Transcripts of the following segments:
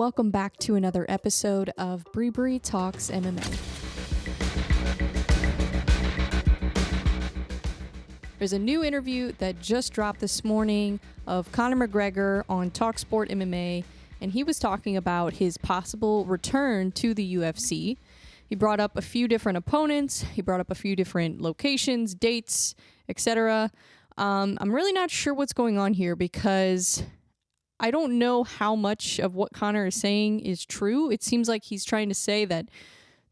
Welcome back to another episode of BreBre Talks MMA. There's a new interview that just dropped this morning of Conor McGregor on TalkSport MMA, and he was talking about his possible return to the UFC. He brought up a few different opponents, he brought up a few different locations, dates, etc. I'm really not sure what's going on here because I don't know how much of what Conor is saying is true. It seems like he's trying to say that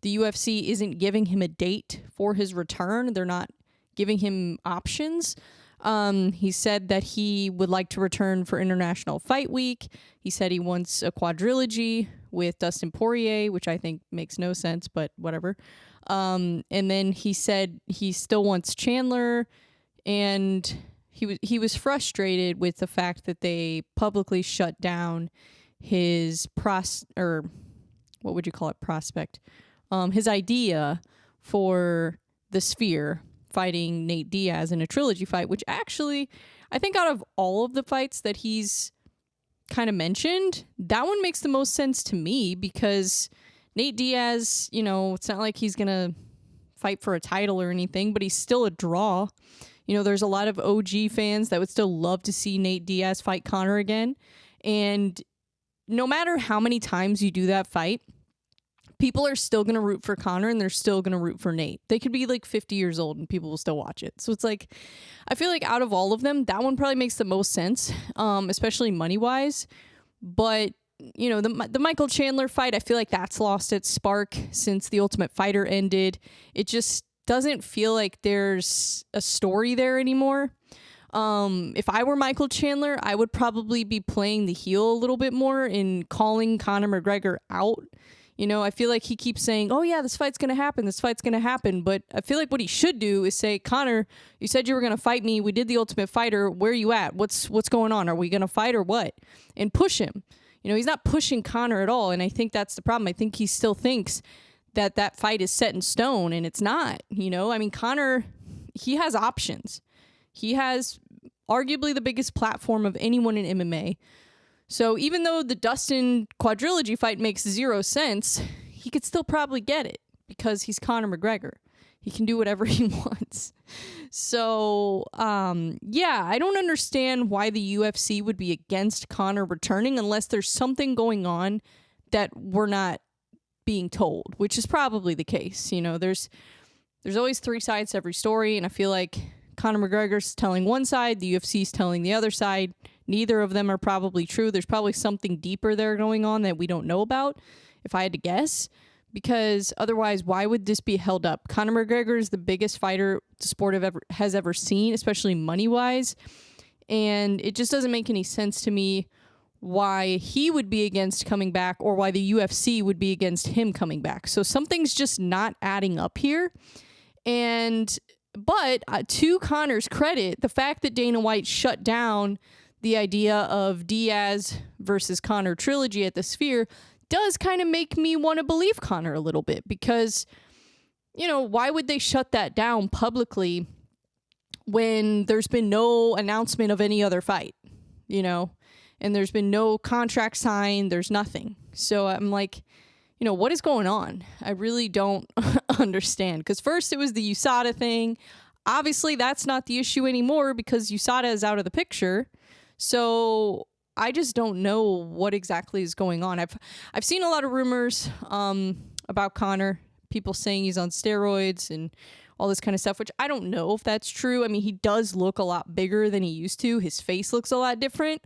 the UFC isn't giving him a date for his return. They're not giving him options. He said that he would like to return for International Fight Week. He said he wants a quadrilogy with Dustin Poirier, which I think makes no sense, but whatever. And then he said he still wants Chandler, and he was frustrated with the fact that they publicly shut down his prospect, his idea for the Sphere fighting Nate Diaz in a trilogy fight, which actually, I think out of all of the fights that he's kind of mentioned, that one makes the most sense to me because Nate Diaz, it's not like he's going to fight for a title or anything, but he's still a draw. There's a lot of OG fans that would still love to see Nate Diaz fight Conor again. And no matter how many times you do that fight, people are still going to root for Conor and they're still going to root for Nate. They could be like 50 years old and people will still watch it. So it's like, I feel like out of all of them, that one probably makes the most sense, especially money-wise. But, the Michael Chandler fight, I feel like that's lost its spark since The Ultimate Fighter ended. It just doesn't feel like there's a story there anymore. If I were Michael Chandler, I would probably be playing the heel a little bit more in calling Conor McGregor out. I feel like he keeps saying, oh yeah, this fight's going to happen. But I feel like what he should do is say, Conor, you said you were going to fight me. We did The Ultimate Fighter. Where are you at? What's going on? Are we going to fight or what? And push him. He's not pushing Conor at all. And I think that's the problem. I think he still thinks that fight is set in stone, and it's not. Conor, he has options. He has arguably the biggest platform of anyone in MMA. So even though the Dustin quadrilogy fight makes 0 sense, he could still probably get it because he's Conor McGregor. He can do whatever he wants. So, I don't understand why the UFC would be against Conor returning unless there's something going on that we're not being told, which is probably the case. There's always 3 sides to every story, and I feel like Conor McGregor's telling one side, the UFC's telling the other side. Neither of them are probably true. There's probably something deeper there going on that we don't know about, if I had to guess, because otherwise, why would this be held up? Conor McGregor is the biggest fighter the sport has ever seen, especially money-wise, and it just doesn't make any sense to me why he would be against coming back or why the UFC would be against him coming back. So something's just not adding up here. But to Conor's credit, the fact that Dana White shut down the idea of Diaz versus Conor trilogy at the Sphere does kind of make me want to believe Conor a little bit because, why would they shut that down publicly when there's been no announcement of any other fight, and there's been no contract signed, there's nothing. So I'm like, what is going on? I really don't understand. Because first it was the USADA thing. Obviously, that's not the issue anymore because USADA is out of the picture. So I just don't know what exactly is going on. I've seen a lot of rumors about Conor, people saying he's on steroids and all this kind of stuff, which I don't know if that's true. I mean, he does look a lot bigger than he used to. His face looks a lot different.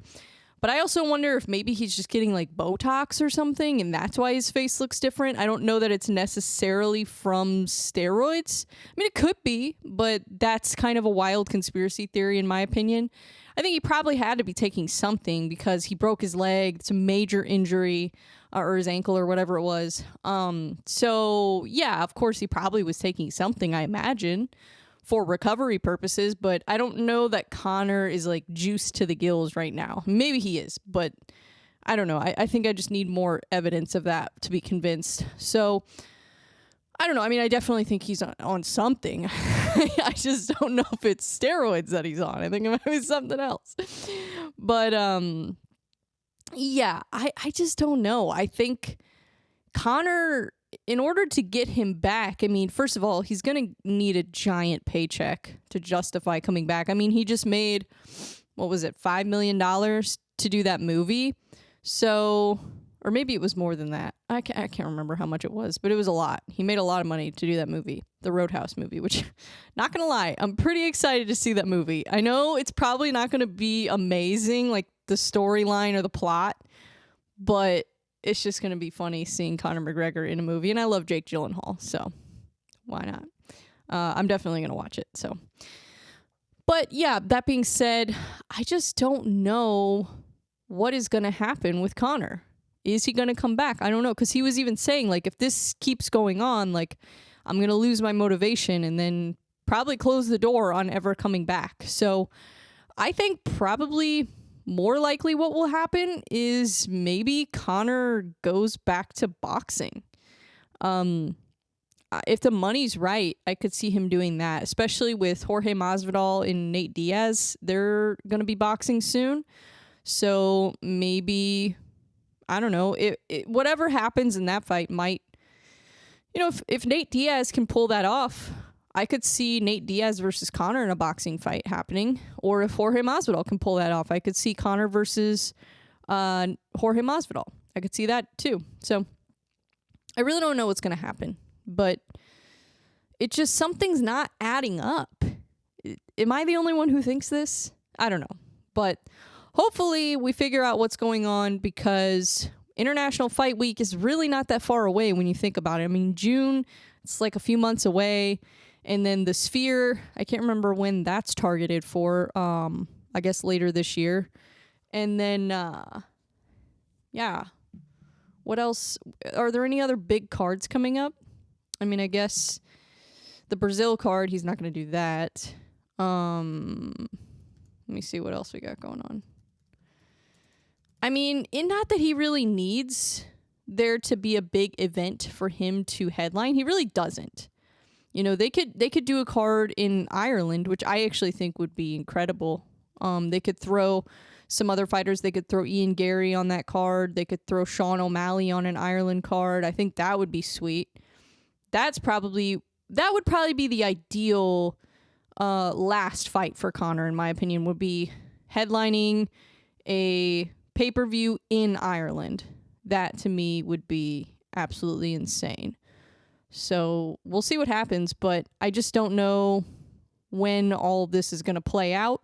But I also wonder if maybe he's just getting like Botox or something and that's why his face looks different. I don't know that it's necessarily from steroids. I mean, it could be, but that's kind of a wild conspiracy theory in my opinion. I think he probably had to be taking something because he broke his leg. It's a major injury or his ankle or whatever it was. So yeah, of course he probably was taking something, I imagine, for recovery purposes, but I don't know that Conor is like juiced to the gills right now. Maybe he is, but I don't know. I think I just need more evidence of that to be convinced. So I don't know. I mean, I definitely think he's on something. I just don't know if it's steroids that he's on. I think it might be something else. But Yeah, I just don't know. I think Conor, in order to get him back, I mean, first of all, he's going to need a giant paycheck to justify coming back. I mean, he just made, what was it, $5 million to do that movie. So, or maybe it was more than that. I can't remember how much it was, but it was a lot. He made a lot of money to do that movie, the Roadhouse movie, which, not going to lie, I'm pretty excited to see that movie. I know it's probably not going to be amazing, like the storyline or the plot, but it's just going to be funny seeing Conor McGregor in a movie. And I love Jake Gyllenhaal, so why not? I'm definitely going to watch it. So, but yeah, that being said, I just don't know what is going to happen with Conor. Is he going to come back? I don't know. Because he was even saying, like, if this keeps going on, like, I'm going to lose my motivation and then probably close the door on ever coming back. So I think probably more likely what will happen is maybe Conor goes back to boxing. If the money's right, I could see him doing that, especially with Jorge Masvidal and Nate Diaz. They're going to be boxing soon. So maybe, I don't know, whatever happens in that fight might, if Nate Diaz can pull that off, I could see Nate Diaz versus Conor in a boxing fight happening. Or if Jorge Masvidal can pull that off, I could see Conor versus Jorge Masvidal. I could see that too. So I really don't know what's going to happen, but it just, something's not adding up. Am I the only one who thinks this? I don't know. But hopefully we figure out what's going on, because International Fight Week is really not that far away when you think about it. I mean, June, it's like a few months away. And then the Sphere, I can't remember when that's targeted for, I guess later this year. And then, yeah. What else? Are there any other big cards coming up? I mean, I guess the Brazil card, he's not going to do that. Let me see what else we got going on. I mean, not that he really needs there to be a big event for him to headline. He really doesn't. They could do a card in Ireland, which I actually think would be incredible. They could throw some other fighters. They could throw Ian Gary on that card. They could throw Sean O'Malley on an Ireland card. I think that would be sweet. That would probably be the ideal last fight for Conor, in my opinion, would be headlining a pay-per-view in Ireland. That to me would be absolutely insane. So we'll see what happens, but I just don't know when all of this is going to play out.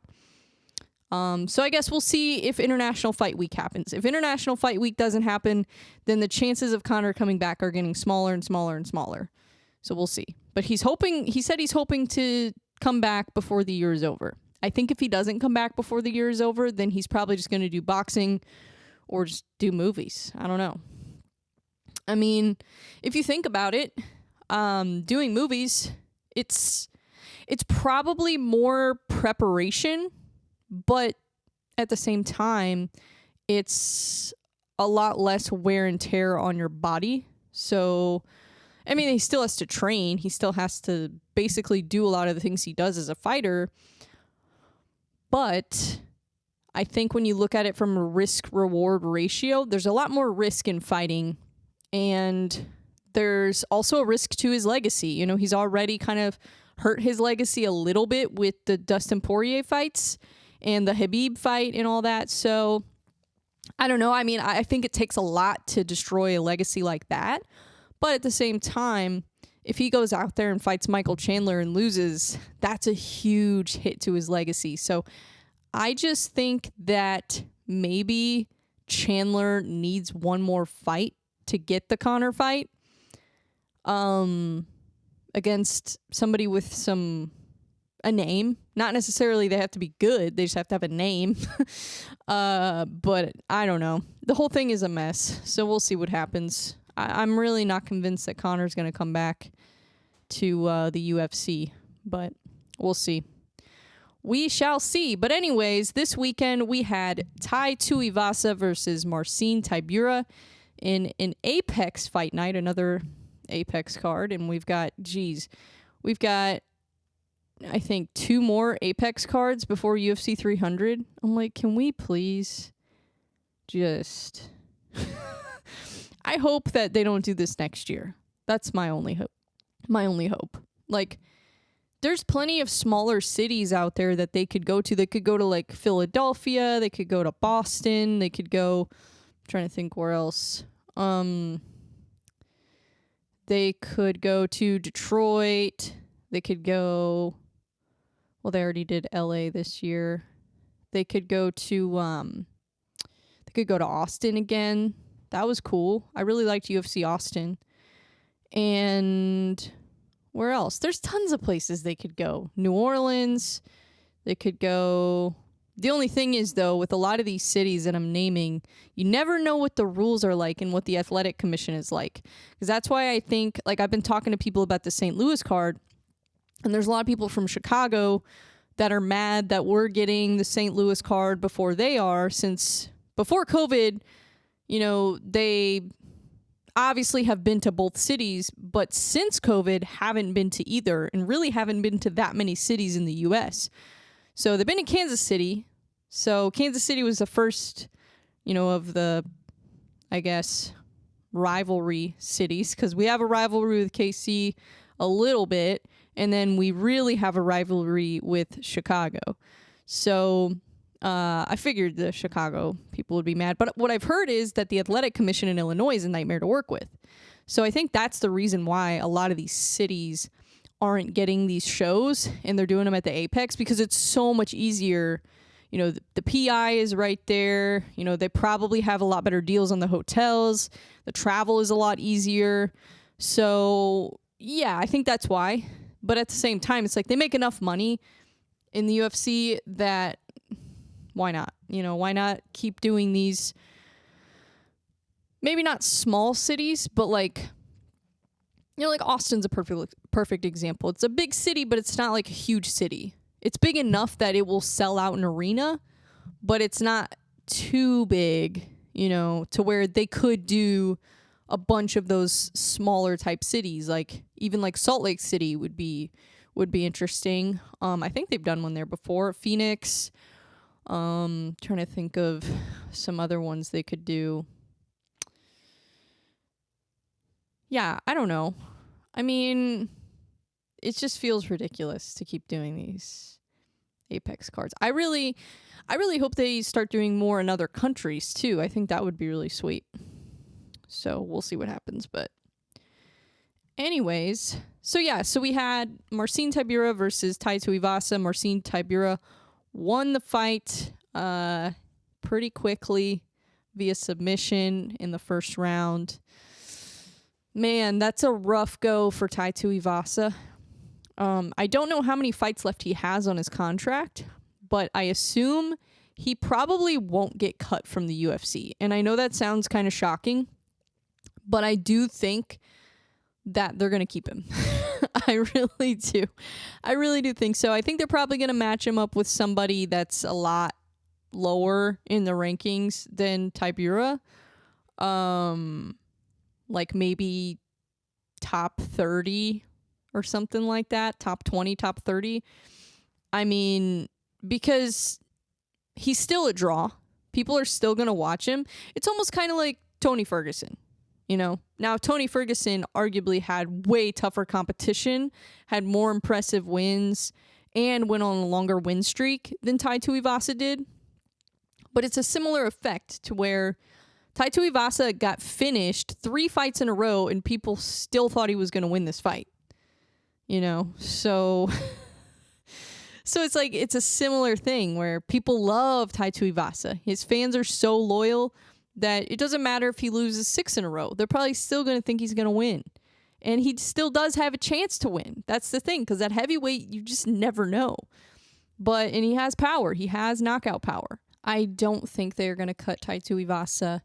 So I guess we'll see if International Fight Week happens. If International Fight Week doesn't happen, then the chances of Conor coming back are getting smaller and smaller and smaller. So we'll see. But he said he's hoping to come back before the year is over. I think if he doesn't come back before the year is over, then he's probably just going to do boxing or just do movies. I don't know. I mean, if you think about it, doing movies, it's probably more preparation, but at the same time, it's a lot less wear and tear on your body. So, I mean, he still has to train. He still has to basically do a lot of the things he does as a fighter. But I think when you look at it from a risk-reward ratio, there's a lot more risk in fighting. And there's also a risk to his legacy. He's already kind of hurt his legacy a little bit with the Dustin Poirier fights and the Khabib fight and all that. So, I don't know. I mean, I think it takes a lot to destroy a legacy like that. But at the same time, if he goes out there and fights Michael Chandler and loses, that's a huge hit to his legacy. So, I just think that maybe Chandler needs one more fight to get the Conor fight. Against somebody with a name. Not necessarily they have to be good. They just have to have a name. But I don't know. The whole thing is a mess. So we'll see what happens. I'm really not convinced that Conor's going to come back to the UFC. But we'll see. We shall see. But anyways, this weekend we had Tuivasa versus Marcin Tybura in an Apex fight night. Another Apex card, and we've got I think 2 more Apex cards before UFC 300. I'm like, can we please just I hope that they don't do this next year. That's my only hope. Like, there's plenty of smaller cities out there that they could go to. They could go to like Philadelphia, they could go to Boston, they could go, I'm trying to think where else. They could go to Detroit. They could go, well, they already did LA this year. They could go to Austin again. That was cool. I really liked UFC Austin. And where else? There's tons of places they could go. New Orleans. They could go. The only thing is, though, with a lot of these cities that I'm naming, you never know what the rules are like and what the athletic commission is like. Because that's why I think, like, I've been talking to people about the St. Louis card, and there's a lot of people from Chicago that are mad that we're getting the St. Louis card before they are, since before COVID, you know, they obviously have been to both cities, but since COVID haven't been to either, and really haven't been to that many cities in the U.S. So they've been in Kansas City. So Kansas City was the first, you know, of the, I guess, rivalry cities, because we have a rivalry with KC a little bit, and then we really have a rivalry with Chicago. So I figured the Chicago people would be mad. But what I've heard is that the athletic commission in Illinois is a nightmare to work with. So I think that's the reason why a lot of these cities aren't getting these shows, and they're doing them at the Apex, because it's so much easier. You know, the PI is right there. You know, they probably have a lot better deals on the hotels. The travel is a lot easier. So yeah, I think that's why. But at the same time, it's like they make enough money in the UFC that why not? You know, why not keep doing these, maybe not small cities, but like, you know, like Austin's a perfect example. It's a big city, but it's not like a huge city. It's big enough that it will sell out an arena, but it's not too big, you know, to where they could do a bunch of those smaller type cities. Like even like Salt Lake City would be interesting. I think they've done one there before. Phoenix. Trying to think of some other ones they could do. Yeah, I don't know. I mean, it just feels ridiculous to keep doing these Apex cards. I really hope they start doing more in other countries too. I think that would be really sweet. So we'll see what happens. But anyways, so we had Marcin Tybura versus Tai Tuivasa. Marcin Tybura won the fight pretty quickly via submission in the first round. Man, that's a rough go for Tai Tuivasa. I don't know how many fights left he has on his contract, but I assume he probably won't get cut from the UFC. And I know that sounds kind of shocking, but I do think that they're going to keep him. I really do. I really do think so. I think they're probably going to match him up with somebody that's a lot lower in the rankings than Tybura. Like maybe top 30 or something like that. Top 20, top 30. I mean, because he's still a draw. People are still going to watch him. It's almost kind of like Tony Ferguson. You know, now Tony Ferguson arguably had way tougher competition, had more impressive wins, and went on a longer win streak than Tai Tuivasa did. But it's a similar effect to where Tai Tuivasa got finished 3 fights in a row, and people still thought he was going to win this fight. You know, so it's like it's a similar thing where people love Tai Tuivasa. His fans are so loyal that it doesn't matter if he loses 6 in a row. They're probably still going to think he's going to win. And he still does have a chance to win. That's the thing, because at heavyweight, you just never know. And he has power. He has knockout power. I don't think they're going to cut Tai Tuivasa.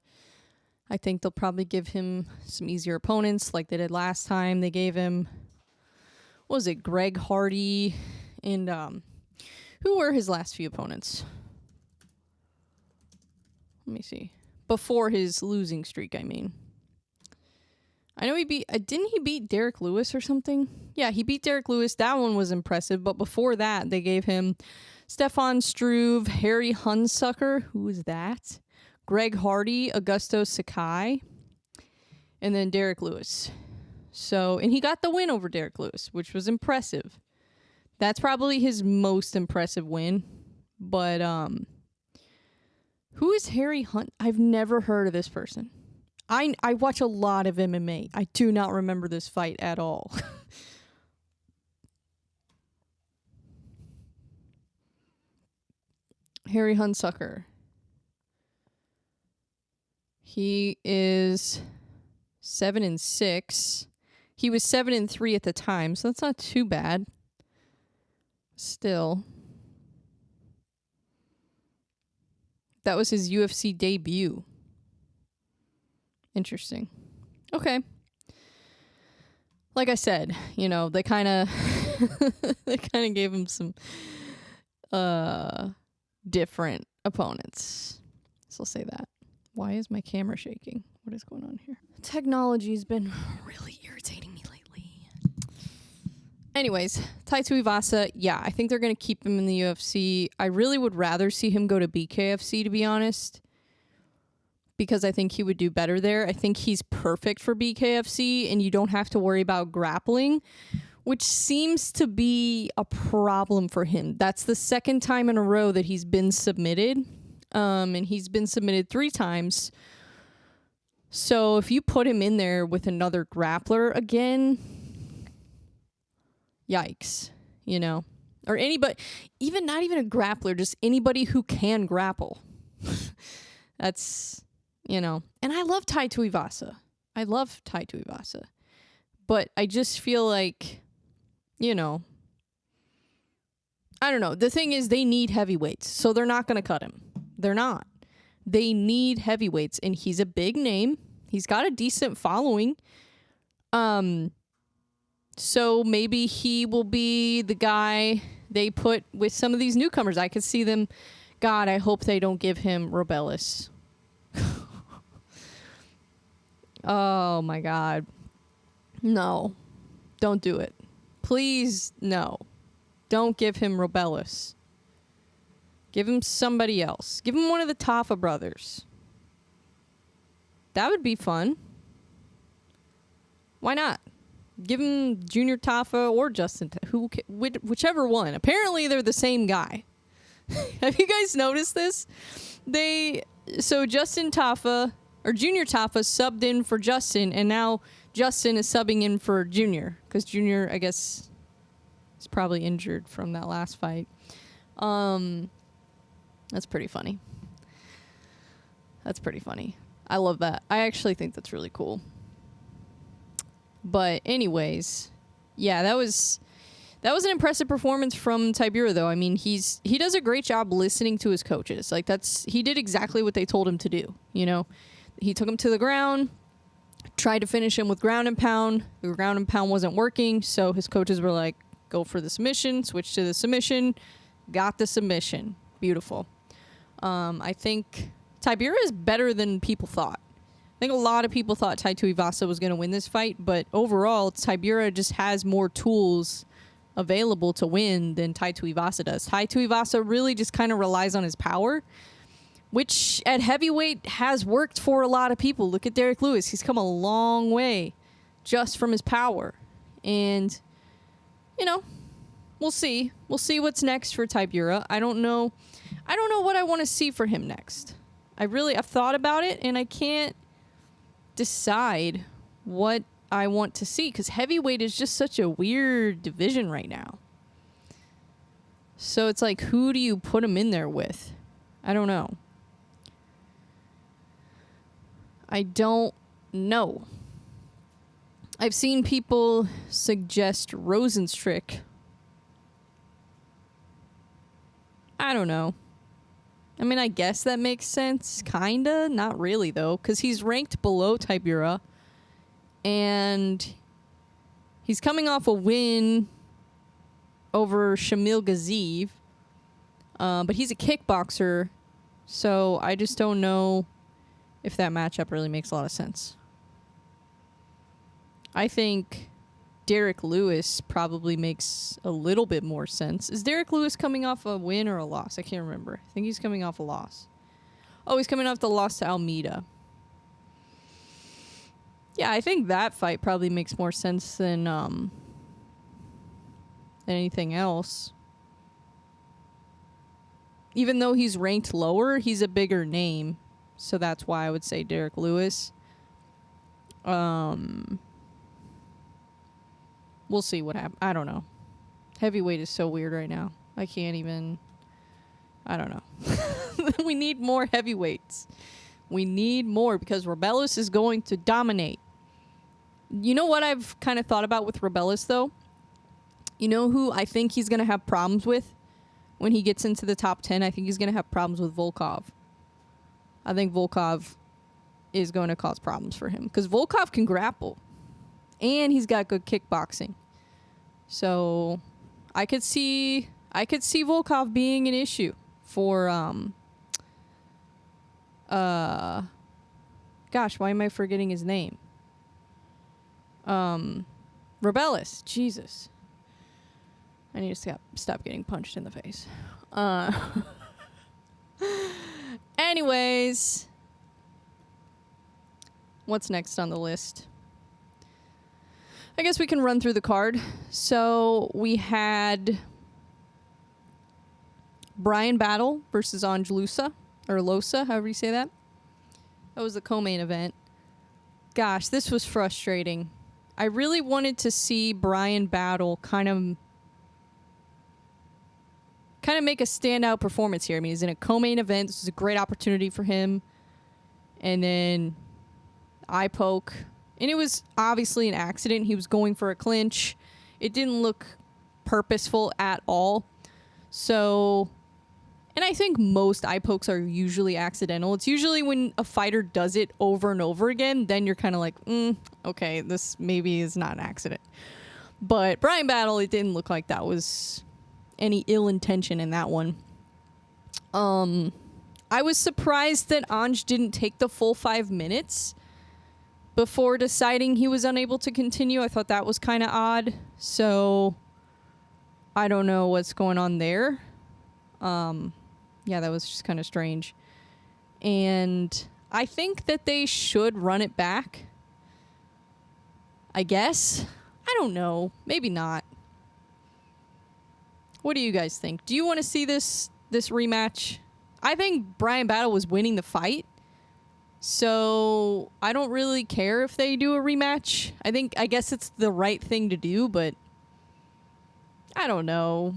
I think they'll probably give him some easier opponents like they did last time. They gave him, what was it, Greg Hardy, and who were his last few opponents? Let me see. Before his losing streak, I mean. I know he beat, didn't he beat Derek Lewis or something? Yeah, he beat Derek Lewis. That one was impressive. But before that, they gave him Stefan Struve, Harry Hunsucker. Who is that? Greg Hardy, Augusto Sakai, and then Derek Lewis. So, and he got the win over Derek Lewis, which was impressive. That's probably his most impressive win. But who is Harry Hunt? I've never heard of this person. I watch a lot of MMA. I do not remember this fight at all. Harry Hunsucker. He is 7-6. He was 7-3 at the time, so that's not too bad. Still. That was his UFC debut. Interesting. Okay. Like I said, you know, they kind of gave him some different opponents. So I'll say that. Why is my camera shaking? What is going on here? Technology's been really irritating me lately. Anyways, Tuivasa, yeah, I think they're going to keep him in the UFC. I really would rather see him go to BKFC, to be honest, because I think he would do better there. I think he's perfect for BKFC, and you don't have to worry about grappling, which seems to be a problem for him. That's the second time in a row that he's been submitted, and he's been submitted 3 times. So if you put him in there with another grappler again, yikes, you know, or anybody, even not even a grappler, just anybody who can grapple. That's, you know, and I love Tai Tuivasa. I love Tai Tuivasa, but I just feel like, you know, I don't know. The thing is, they need heavyweights, so they're not going to cut him. They're not. They need heavyweights, and he's a big name. He's got a decent following. So maybe he will be the guy they put with some of these newcomers. I could see them. God, I hope they don't give him Robellis. Oh, my God. No. Don't do it. Please, no. Don't give him Robellis. Give him somebody else. Give him one of the Tafa brothers. That would be fun. Why not? Give him Junior Tafa or Justin, whichever one. Apparently, they're the same guy. Have you guys noticed this? So Justin Tafa, or Junior Tafa, subbed in for Justin, and now Justin is subbing in for Junior, because Junior, I guess, is probably injured from that last fight. That's pretty funny. That's pretty funny. I love that. I actually think that's really cool. But anyways, yeah, that was an impressive performance from Tybura, though. I mean, he does a great job listening to his coaches. Like, he did exactly what they told him to do. You know, he took him to the ground, tried to finish him with ground and pound. The ground and pound wasn't working, so his coaches were like, go for the submission, switch to the submission, got the submission. Beautiful. I think Tybura is better than people thought. I think a lot of people thought Tai Tuivasa was going to win this fight, but overall, Tybura just has more tools available to win than Tai Tuivasa does. Tai Tuivasa really just kind of relies on his power, which at heavyweight has worked for a lot of people. Look at Derek Lewis. He's come a long way just from his power. And, you know, we'll see. We'll see what's next for Tybura. I don't know what I want to see for him next. I've thought about it, and I can't decide what I want to see, because heavyweight is just such a weird division right now. So it's like, who do you put him in there with? I don't know. I don't know. I've seen people suggest Rosenstrick. I don't know. I mean, I guess that makes sense. Kinda. Not really, though, because he's ranked below Tybura. And he's coming off a win over Shamil Gaziev. But he's a kickboxer, so I just don't know if that matchup really makes a lot of sense. I think Derek Lewis probably makes a little bit more sense. Is Derek Lewis coming off a win or a loss? I can't remember. I think he's coming off a loss. Oh, he's coming off the loss to Almeida. Yeah, I think that fight probably makes more sense than anything else. Even though he's ranked lower, he's a bigger name. So that's why I would say Derek Lewis. We'll see what happens. I don't know. Heavyweight is so weird right now. I can't even... I don't know. We need more heavyweights. We need more because Ribas is going to dominate. You know what I've kind of thought about with Ribas, though? You know who I think he's going to have problems with when he gets into the top 10? I think he's going to have problems with Volkov. I think Volkov is going to cause problems for him because Volkov can grapple and he's got good kickboxing. So I could see Volkov being an issue for gosh, why am I forgetting his name? Ribas. Jesus. I need to stop getting punched in the face. Anyways, what's next on the list? I guess we can run through the card. So we had Bryan Battle versus Ange Loosa, or Losa, however you say that. That was the co-main event. Gosh, this was frustrating. I really wanted to see Bryan Battle kind of make a standout performance here. I mean, he's in a co-main event. This is a great opportunity for him. And then eye poke. And it was obviously an accident. He was going for a clinch. It didn't look purposeful at all. So, and I think most eye pokes are usually accidental. It's usually when a fighter does it over and over again, then you're kind of like, okay, this maybe is not an accident. But Bryan Battle, it didn't look like that was any ill intention in that one. I was surprised that Ange didn't take the full 5 minutes before deciding he was unable to continue. I thought that was kind of odd. So I don't know what's going on there. Yeah, that was just kind of strange. And I think that they should run it back. I guess. I don't know. Maybe not. What do you guys think? Do you want to see this rematch? I think Bryan Battle was winning the fight. So I don't really care if they do a rematch. I guess it's the right thing to do, but I don't know.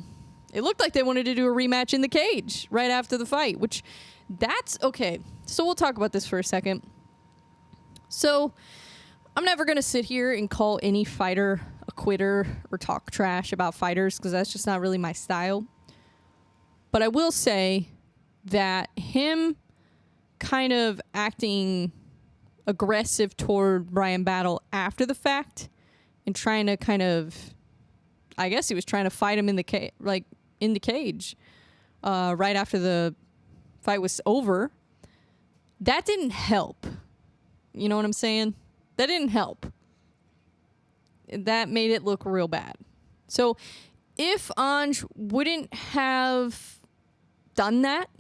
It looked like they wanted to do a rematch in the cage right after the fight, which that's okay. So we'll talk about this for a second. So I'm never going to sit here and call any fighter a quitter or talk trash about fighters because that's just not really my style. But I will say that him kind of acting aggressive toward Bryan Battle after the fact and trying to kind of, I guess he was trying to fight him in the cage, right after the fight was over. That didn't help. You know what I'm saying? That didn't help. That made it look real bad. So if Ange wouldn't have done that,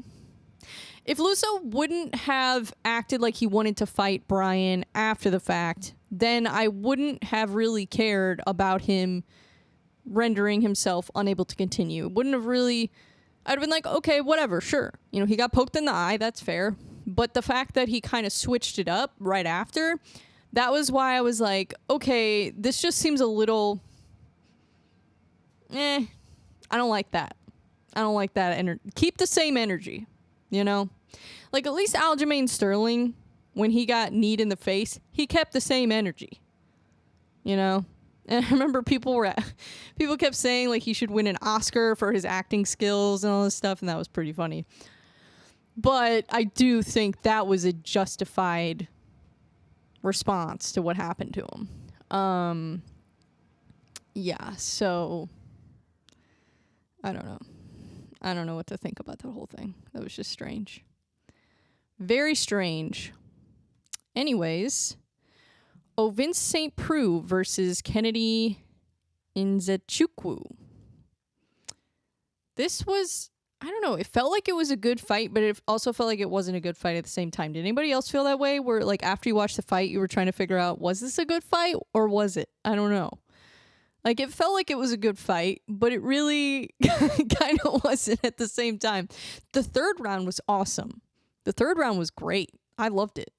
if Lusso wouldn't have acted like he wanted to fight Bryan after the fact, then I wouldn't have really cared about him rendering himself unable to continue. Wouldn't have really... I'd have been like, okay, whatever, sure. You know, he got poked in the eye, that's fair. But the fact that he kind of switched it up right after, that was why I was like, okay, this just seems a little... I don't like that. I don't like that. Keep the same energy, you know? Like, at least Aljamain Sterling, when he got kneed in the face, he kept the same energy, you know? And I remember people kept saying, like, he should win an Oscar for his acting skills and all this stuff, and that was pretty funny. But I do think that was a justified response to what happened to him. Yeah, so I don't know. I don't know what to think about that whole thing. That was just strange. Very strange. Anyways, Vince St. Preux versus Kennedy Nzechukwu. This was, I don't know. It felt like it was a good fight, but it also felt like it wasn't a good fight at the same time. Did anybody else feel that way? Where like after you watched the fight, you were trying to figure out, was this a good fight or was it? I don't know. Like it felt like it was a good fight, but it really kind of wasn't at the same time. The third round was awesome. The third round was great. I loved it.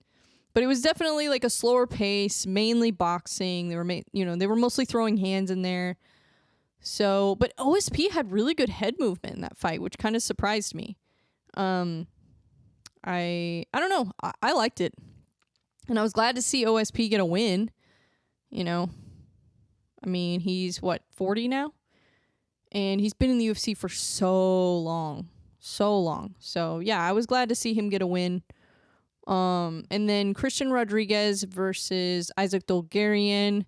But it was definitely like a slower pace, mainly boxing. They were mostly throwing hands in there. So, but OSP had really good head movement in that fight, which kind of surprised me. I don't know. I liked it. And I was glad to see OSP get a win. You know, I mean, he's 40 now? And he's been in the UFC for so long. So, yeah, I was glad to see him get a win. And then Christian Rodriguez versus Isaac Dolgarian.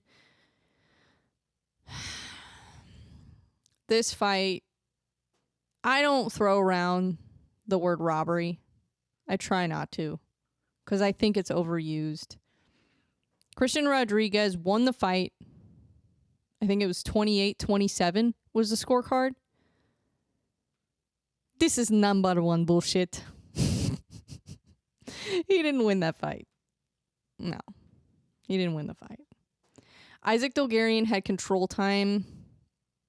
This fight, I don't throw around the word robbery. I try not to, because I think it's overused. Christian Rodriguez won the fight. I think it was 28-27 was the scorecard. This is number one bullshit. He didn't win that fight. No. He didn't win the fight. Isaac Dolgarian had control time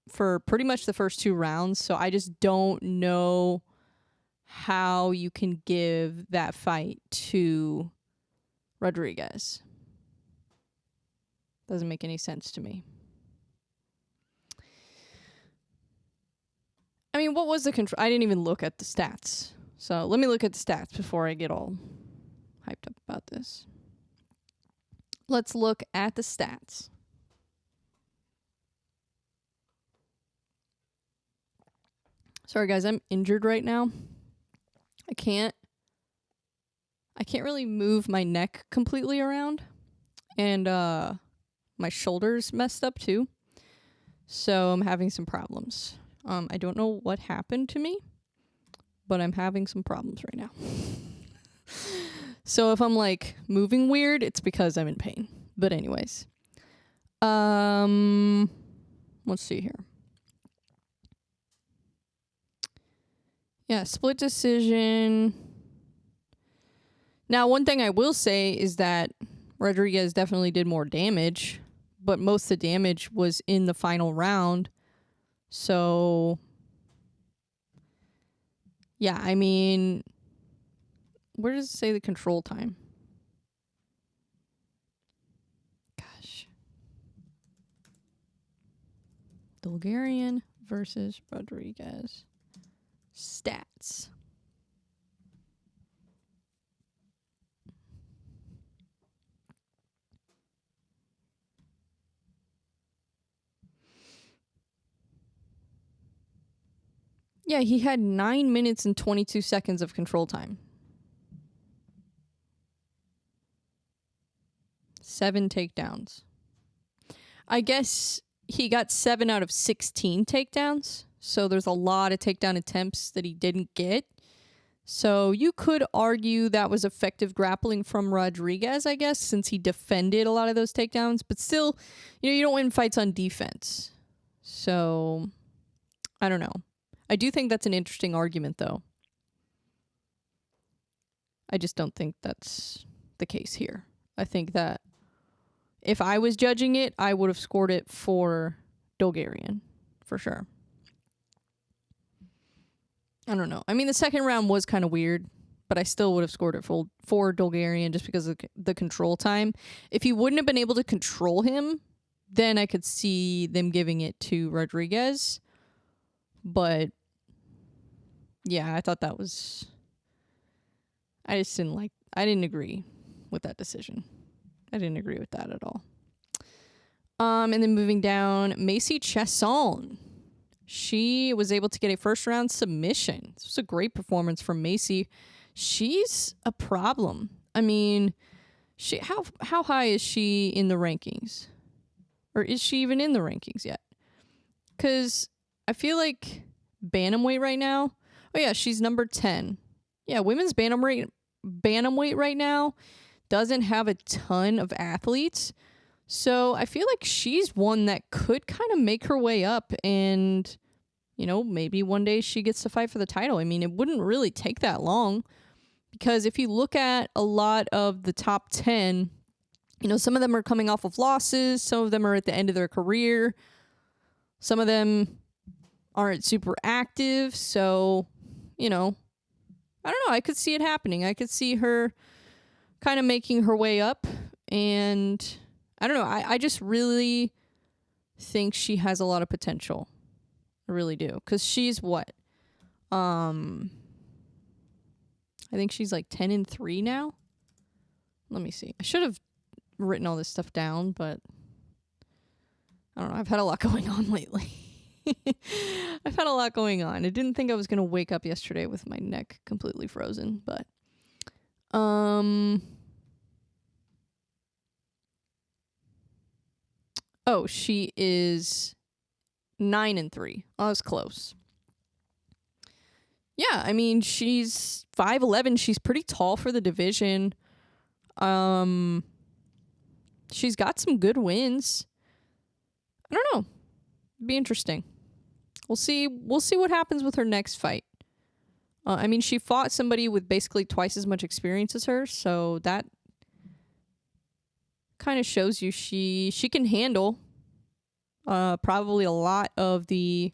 for pretty much the first 2 rounds, so I just don't know how you can give that fight to Rodriguez. Doesn't make any sense to me. I mean, what was the control? I didn't even look at the stats. So let me look at the stats before I get all hyped up about this. Let's look at the stats. Sorry guys, I'm injured right now. I can't really move my neck completely around. And my shoulder's messed up too. So I'm having some problems. I don't know what happened to me, but I'm having some problems right now. So if I'm like moving weird, it's because I'm in pain. But anyways. Let's see here. Yeah, split decision. Now, one thing I will say is that Rodriguez definitely did more damage, but most of the damage was in the final round. So, yeah, I mean, where does it say the control time? Gosh. Dolgarian versus Rodriguez. Stats. Yeah, he had 9 minutes and 22 seconds of control time. 7 takedowns. I guess he got 7 out of 16 takedowns. So there's a lot of takedown attempts that he didn't get. So you could argue that was effective grappling from Rodriguez, I guess, since he defended a lot of those takedowns. But still, you don't win fights on defense. So, I don't know. I do think that's an interesting argument, though. I just don't think that's the case here. I think that if I was judging it, I would have scored it for Dolgarian, for sure. I don't know. I mean, the second round was kind of weird, but I still would have scored it for Dolgarian just because of the control time. If he wouldn't have been able to control him, then I could see them giving it to Rodriguez. But yeah, I thought that was... I didn't agree with that decision. I didn't agree with that at all. And then moving down, Macy Chiasson. She was able to get a first round submission. This was a great performance from Macy. She's a problem. I mean, how high is she in the rankings? Or is she even in the rankings yet? Because I feel like bantamweight right now. Oh yeah, she's number 10. Yeah, women's bantamweight right now doesn't have a ton of athletes. So I feel like she's one that could kind of make her way up and, maybe one day she gets to fight for the title. I mean, it wouldn't really take that long, because if you look at a lot of the top 10, some of them are coming off of losses. Some of them are at the end of their career. Some of them aren't super active. So, I don't know. I could see it happening. I could see her kind of making her way up. And I don't know. I just really think she has a lot of potential. I really do. Because she's what? I think she's like 10-3 now. Let me see. I should have written all this stuff down, but I don't know. I've had a lot going on lately. I've had a lot going on. I didn't think I was going to wake up yesterday with my neck completely frozen, but oh, she is 9-3. Oh, I was close. Yeah, I mean, she's 5'11". She's pretty tall for the division. She's got some good wins. I don't know. It'd be interesting. We'll see what happens with her next fight. I mean, she fought somebody with basically twice as much experience as her, so that kind of shows you she can handle probably a lot of the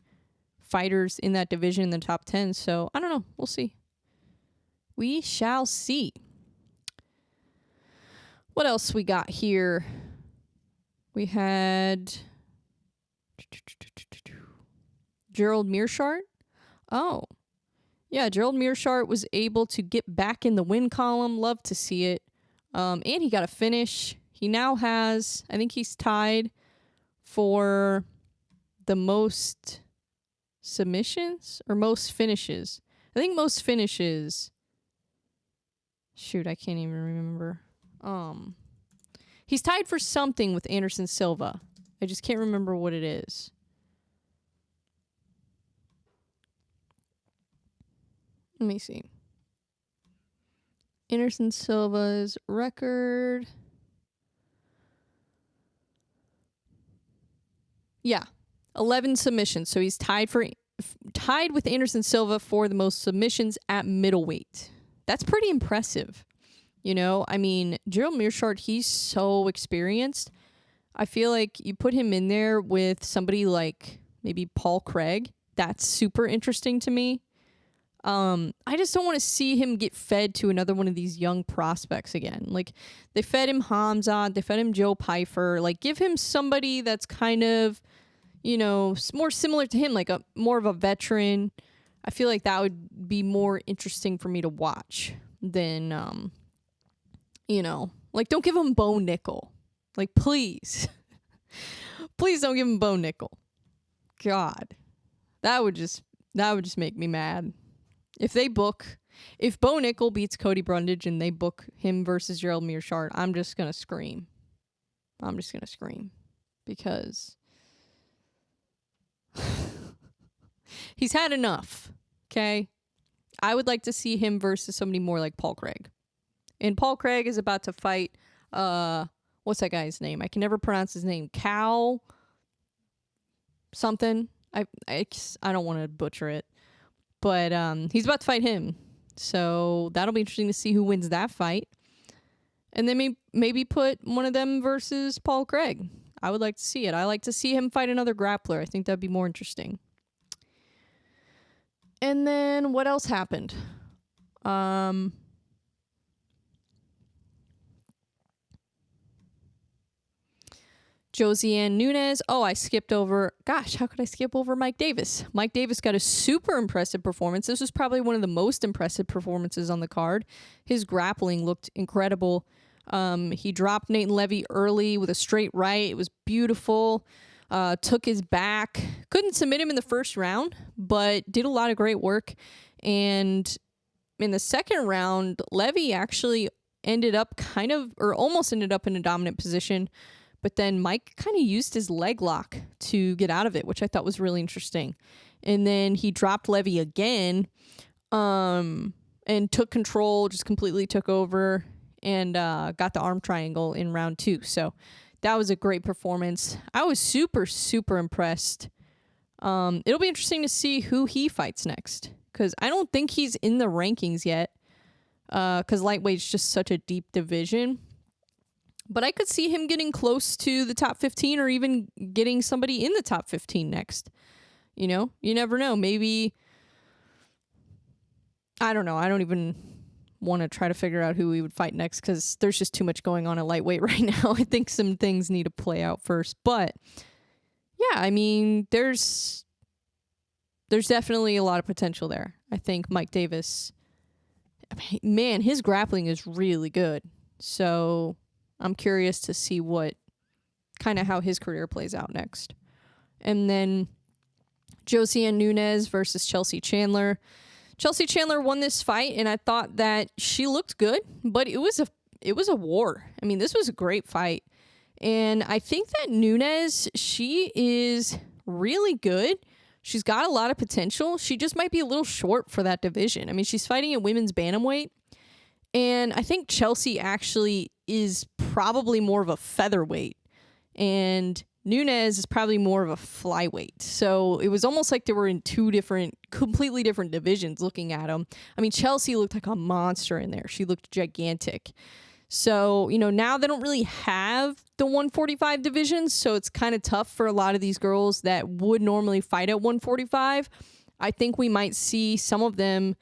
fighters in that division in the top 10. So I don't know. We'll see. We shall see. What else we got here? We had Gerald Meerschaert. Oh, yeah. Gerald Meerschaert was able to get back in the win column. Love to see it. And he got a finish. He now has, I think he's tied for the most submissions or most finishes. I think most finishes. Shoot, I can't even remember. He's tied for something with Anderson Silva. I just can't remember what it is. Let me see. Anderson Silva's record. Yeah, 11 submissions. So he's tied with Anderson Silva for the most submissions at middleweight. That's pretty impressive. I mean, Gerald Meerschaert, he's so experienced. I feel like you put him in there with somebody like maybe Paul Craig. That's super interesting to me. I just don't want to see him get fed to another one of these young prospects again. Like, they fed him Hamzat, they fed him Joe Pyfer. Like, give him somebody that's kind of, more similar to him, like more of a veteran. I feel like that would be more interesting for me to watch than, like, don't give him Bo Nickal. Like, please. Please don't give him Bo Nickal. God. That would just make me mad. If Bo Nickal beats Cody Brundage and they book him versus Gerald Meerschaert, I'm just going to scream. Because he's had enough, okay? I would like to see him versus somebody more like Paul Craig. And Paul Craig is about to fight, what's that guy's name? I can never pronounce his name. Cal something. I don't want to butcher it. But he's about to fight him. So that'll be interesting to see who wins that fight. And then maybe put one of them versus Paul Craig. I would like to see it. I like to see him fight another grappler. I think that'd be more interesting. And then what else happened? Josiane Nunes. Oh, I skipped over. Gosh, how could I skip over Mike Davis? Mike Davis got a super impressive performance. This was probably one of the most impressive performances on the card. His grappling looked incredible. He dropped Nathan Levy early with a straight right. It was beautiful. Took his back. Couldn't submit him in the first round, but did a lot of great work. And in the second round, Levy actually almost ended up in a dominant position. But then Mike kind of used his leg lock to get out of it, which I thought was really interesting. And then he dropped Levy again and took control, just completely took over and got the arm triangle in round 2. So that was a great performance. I was super, super impressed It'll be interesting to see who he fights next, because I don't think he's in the rankings yet, because lightweight's just such a deep division. But I could see him getting close to the top 15 or even getting somebody in the top 15 next. You know, you never know. Maybe, I don't know. I don't even want to try to figure out who he would fight next, because there's just too much going on at lightweight right now. I think some things need to play out first. But yeah, I mean, there's definitely a lot of potential there. I think Mike Davis, man, his grappling is really good. So I'm curious to see how his career plays out next. And then Josiane Nunes versus Chelsea Chandler. Chelsea Chandler won this fight, and I thought that she looked good, but it was a war. I mean, this was a great fight. And I think that Nunes, she is really good. She's got a lot of potential. She just might be a little short for that division. I mean, she's fighting at women's bantamweight, and I think Chelsea actually is probably more of a featherweight, and Nunes is probably more of a flyweight. So it was almost like they were in two completely different divisions looking at them. I mean, Chelsea looked like a monster in there. She looked gigantic. So, you know, now they don't really have the 145 division, so it's kind of tough for a lot of these girls that would normally fight at 145. I think we might see some of them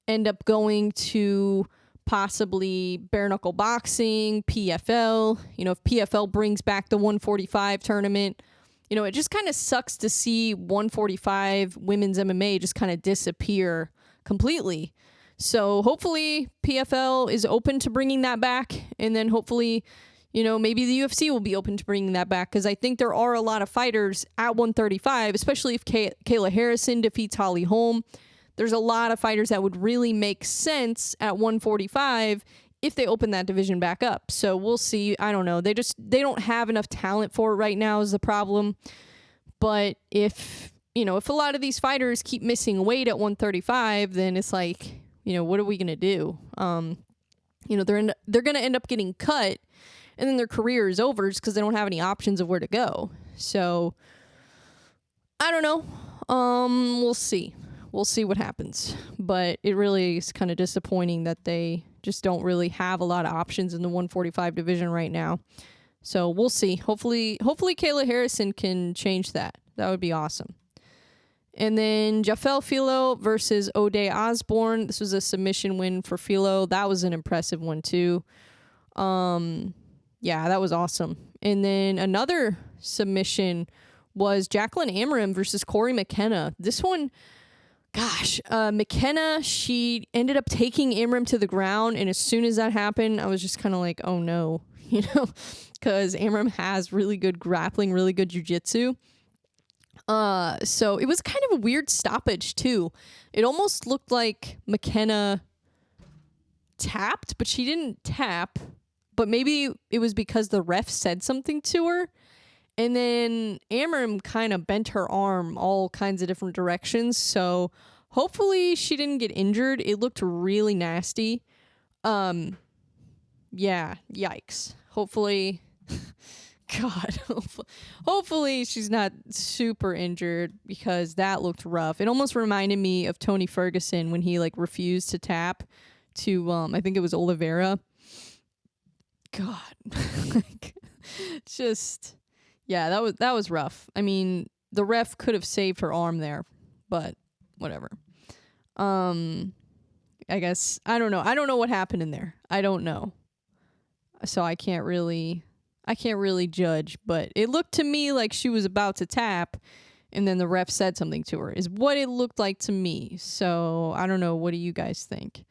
end up going to possibly bare knuckle boxing, PFL. You know, if PFL brings back the 145 tournament, you know, it just kind of sucks to see 145 women's MMA just kind of disappear completely. So hopefully PFL is open to bringing that back, and then hopefully, you know, maybe the UFC will be open to bringing that back, because I think there are a lot of fighters at 135, especially if Kayla Harrison defeats Holly Holm. There's a lot of fighters that would really make sense at 145 if they open that division back up. So we'll see. I don't know. They don't have enough talent for it right now is the problem. But if a lot of these fighters keep missing weight at 135, then it's like, you know, what are we going to do? You know, they're going to end up getting cut, and then their career is over just because they don't have any options of where to go. So I don't know. We'll see. We'll see what happens. But it really is kind of disappointing that they just don't really have a lot of options in the 145 division right now. So we'll see. Hopefully Kayla Harrison can change that. That would be awesome. And then Jafel Filo versus O'Day Osborne. This was a submission win for Filo. That was an impressive one too. Yeah, that was awesome. And then another submission was Jacqueline Amarim versus Corey McKenna. This one, gosh, McKenna, she ended up taking Amarim to the ground, and as soon as that happened, I was just kind of like, oh no, you know, because Amarim has really good grappling, really good jiu-jitsu. So it was kind of a weird stoppage too. It almost looked like McKenna tapped, but she didn't tap. But maybe it was because the ref said something to her. And then Amarim kind of bent her arm all kinds of different directions. So hopefully she didn't get injured. It looked really nasty. Yeah, yikes. Hopefully, God, hopefully she's not super injured, because that looked rough. It almost reminded me of Tony Ferguson when he refused to tap to, I think it was Oliveira. God, just, yeah, that was rough. I mean, the ref could have saved her arm there, but whatever. I guess, I don't know. I don't know what happened in there. I don't know. So I can't really judge, but it looked to me like she was about to tap, and then the ref said something to her, is what it looked like to me. So I don't know. What do you guys think?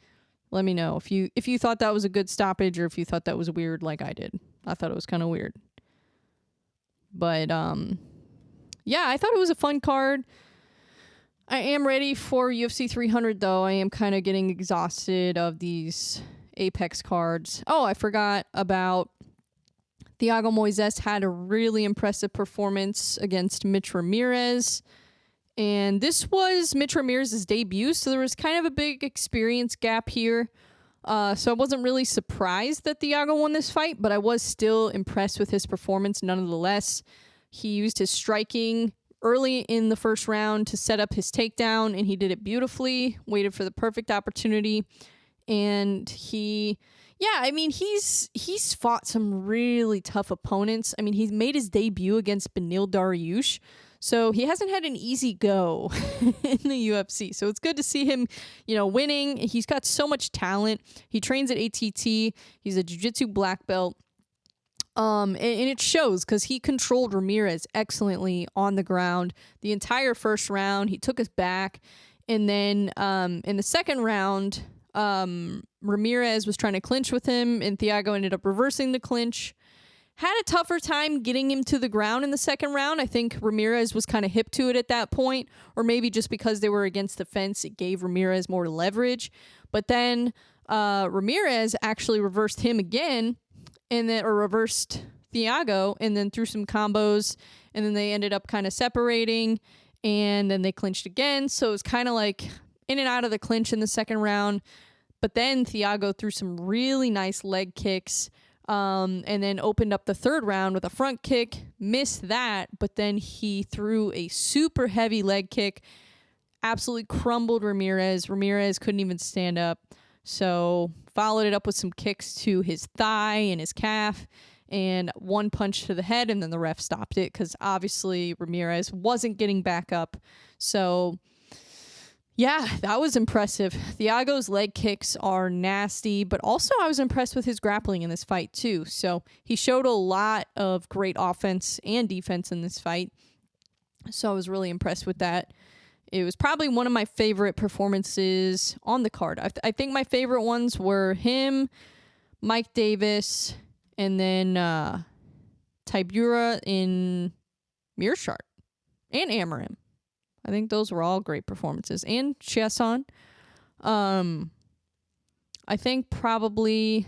Let me know if you thought that was a good stoppage, or if you thought that was weird like I did. I thought it was kind of weird. But yeah, I thought it was a fun card. I am ready for UFC 300 though. I am kind of getting exhausted of these Apex cards. Oh, I forgot about Thiago Moises. Had a really impressive performance against Mitch Ramirez. And this was Mitch Ramirez's debut, so there was kind of a big experience gap here. So I wasn't really surprised that Thiago won this fight, but I was still impressed with his performance nonetheless. He used his striking early in the first round to set up his takedown, and he did it beautifully, waited for the perfect opportunity. And he's fought some really tough opponents. I mean, he's made his debut against Beneil Dariush, so he hasn't had an easy go in the UFC. So it's good to see him, winning. He's got so much talent. He trains at ATT. He's a jiu-jitsu black belt. And it shows because he controlled Ramirez excellently on the ground the entire first round. He took us back. And then in the second round, Ramirez was trying to clinch with him, and Thiago ended up reversing the clinch. Had a tougher time getting him to the ground in the second round. I think Ramirez was kind of hip to it at that point, or maybe just because they were against the fence, it gave Ramirez more leverage. But then Ramirez actually reversed him again, or reversed Thiago, and then threw some combos, and then they ended up kind of separating, and then they clinched again. So it was kind of like in and out of the clinch in the second round. But then Thiago threw some really nice leg kicks, and then opened up the third round with a front kick, missed that, but then he threw a super heavy leg kick, absolutely crumbled Ramirez. Ramirez couldn't even stand up. So followed it up with some kicks to his thigh and his calf, and one punch to the head, and then the ref stopped it because obviously Ramirez wasn't getting back up. So yeah, that was impressive. Thiago's leg kicks are nasty, but also I was impressed with his grappling in this fight too. So he showed a lot of great offense and defense in this fight. So I was really impressed with that. It was probably one of my favorite performances on the card. I think my favorite ones were him, Mike Davis, and then Tybura in Mearshart and Amarim. I think those were all great performances. And Chiasson. I think probably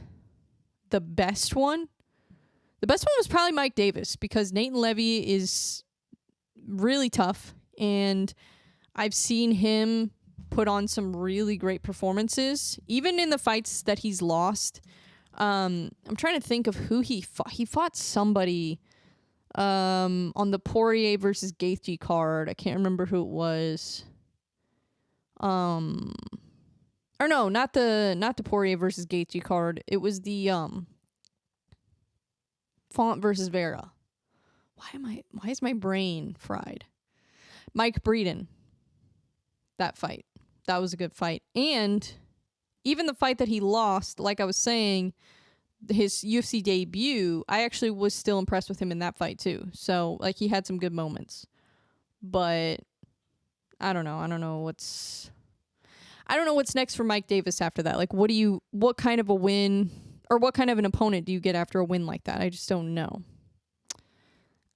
the best one was probably Mike Davis, because Nathan Levy is really tough, and I've seen him put on some really great performances, even in the fights that he's lost. I'm trying to think of who he fought. He fought somebody on the Poirier versus Gaethje card. I can't remember who it was. Or no, not the Poirier versus Gaethje card. It was the Font versus Vera. Why is my brain fried? Mike Breeden. That fight. That was a good fight. And even the fight that he lost, like I was saying, his UFC debut, I actually was still impressed with him in that fight too. So, like, he had some good moments. But I don't know what's next for Mike Davis after that. Like, what kind of a win, or what kind of an opponent do you get after a win like that? I just don't know.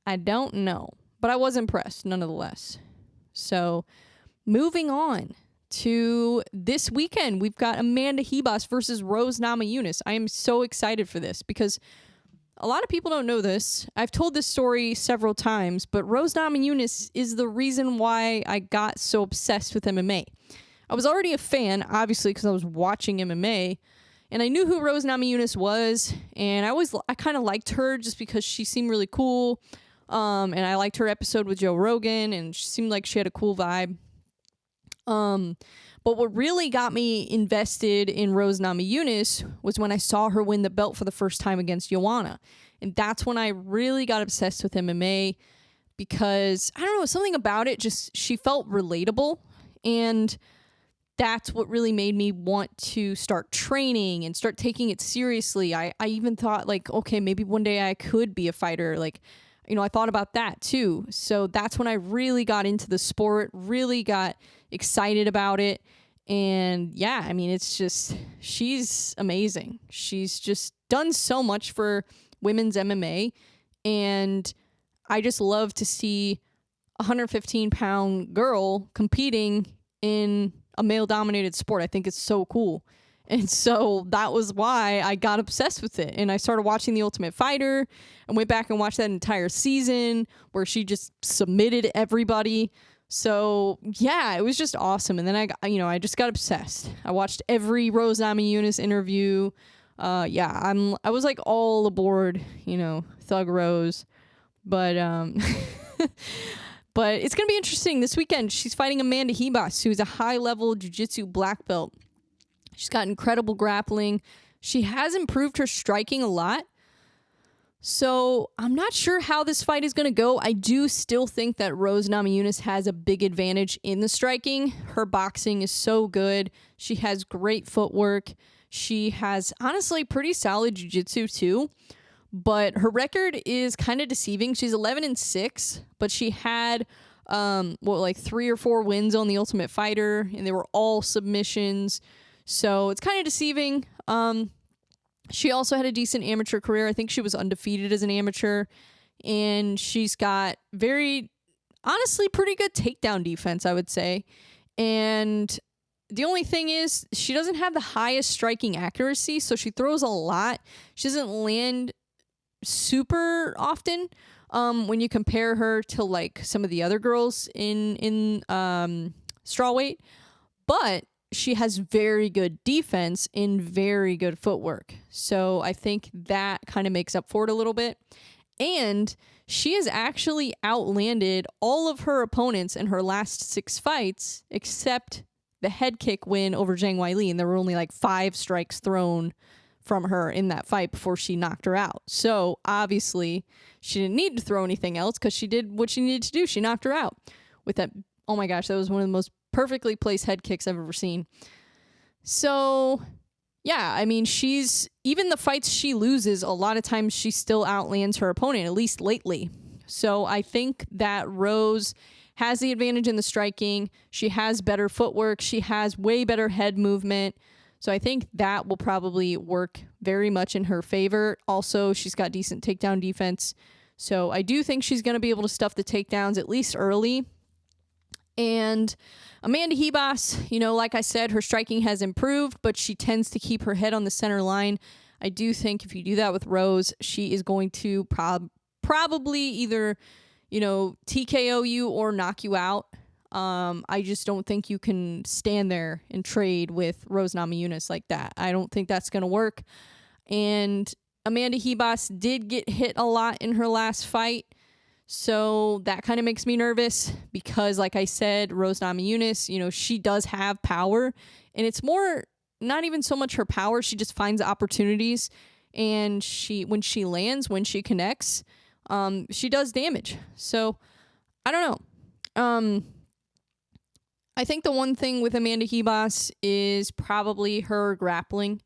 But I was impressed nonetheless. So, moving on to this weekend, we've got Amanda Ribas versus Rose Namajunas. I am so excited for this because a lot of people don't know this. I've told this story several times, but Rose Namajunas is the reason why I got so obsessed with MMA. I was already a fan, obviously, because I was watching MMA, and I knew who Rose Namajunas was, and I kind of liked her just because she seemed really cool, and I liked her episode with Joe Rogan, and she seemed like she had a cool vibe. But what really got me invested in Rose Namajunas was when I saw her win the belt for the first time against Joanna. And that's when I really got obsessed with MMA, because, I don't know, something about it, just, she felt relatable. And that's what really made me want to start training and start taking it seriously. I even thought, like, okay, maybe one day I could be a fighter. Like, I thought about that too. So that's when I really got into the sport, really got excited about it. And yeah, it's just, she's amazing. She's just done so much for women's MMA. And I just love to see a 115-pound girl competing in a male-dominated sport. I think it's so cool. And so that was why I got obsessed with it. And I started watching The Ultimate Fighter and went back and watched that entire season where she just submitted everybody. So yeah, it was just awesome. And then I just got obsessed. I watched every Rose Namajunas interview. I was like all aboard, Thug Rose. But But it's going to be interesting this weekend. She's fighting Amanda Ribas, who's a high-level jiu-jitsu black belt. She's got incredible grappling. She has improved her striking a lot. So I'm not sure how this fight is going to go. I do still think that Rose Namajunas has a big advantage in the striking. Her boxing is so good. She has great footwork. She has, honestly, pretty solid jiu-jitsu too. But her record is kind of deceiving. She's 11-6, but she had, 3 or 4 wins on The Ultimate Fighter, and they were all submissions. So it's kind of deceiving. She also had a decent amateur career. I think she was undefeated as an amateur. And she's got honestly, pretty good takedown defense, I would say. And the only thing is, she doesn't have the highest striking accuracy, so she throws a lot. She doesn't land super often when you compare her to, like, some of the other girls in strawweight. But she has very good defense and very good footwork. So I think that kind of makes up for it a little bit. And she has actually outlanded all of her opponents in her last 6 fights, except the head kick win over Zhang Weili. And there were only like 5 strikes thrown from her in that fight before she knocked her out. So obviously she didn't need to throw anything else because she did what she needed to do. She knocked her out with that. Oh my gosh, that was one of the most perfectly placed head kicks I've ever seen. So, yeah, I mean, even the fights she loses, a lot of times she still outlands her opponent, at least lately. So I think that Rose has the advantage in the striking. She has better footwork. She has way better head movement. So I think that will probably work very much in her favor. Also, she's got decent takedown defense. So I do think she's going to be able to stuff the takedowns at least early. And Amanda Ribas, like I said, her striking has improved, but she tends to keep her head on the center line. I do think if you do that with Rose, she is going to probably either, TKO you or knock you out. I just don't think you can stand there and trade with Rose Namajunas like that. I don't think that's going to work. And Amanda Ribas did get hit a lot in her last fight. So that kind of makes me nervous because, like I said, Rose Namajunas, she does have power. And it's more not even so much her power. She just finds opportunities. And when she lands, when she connects, she does damage. So I don't know. I think the one thing with Amanda Ribas is probably her grappling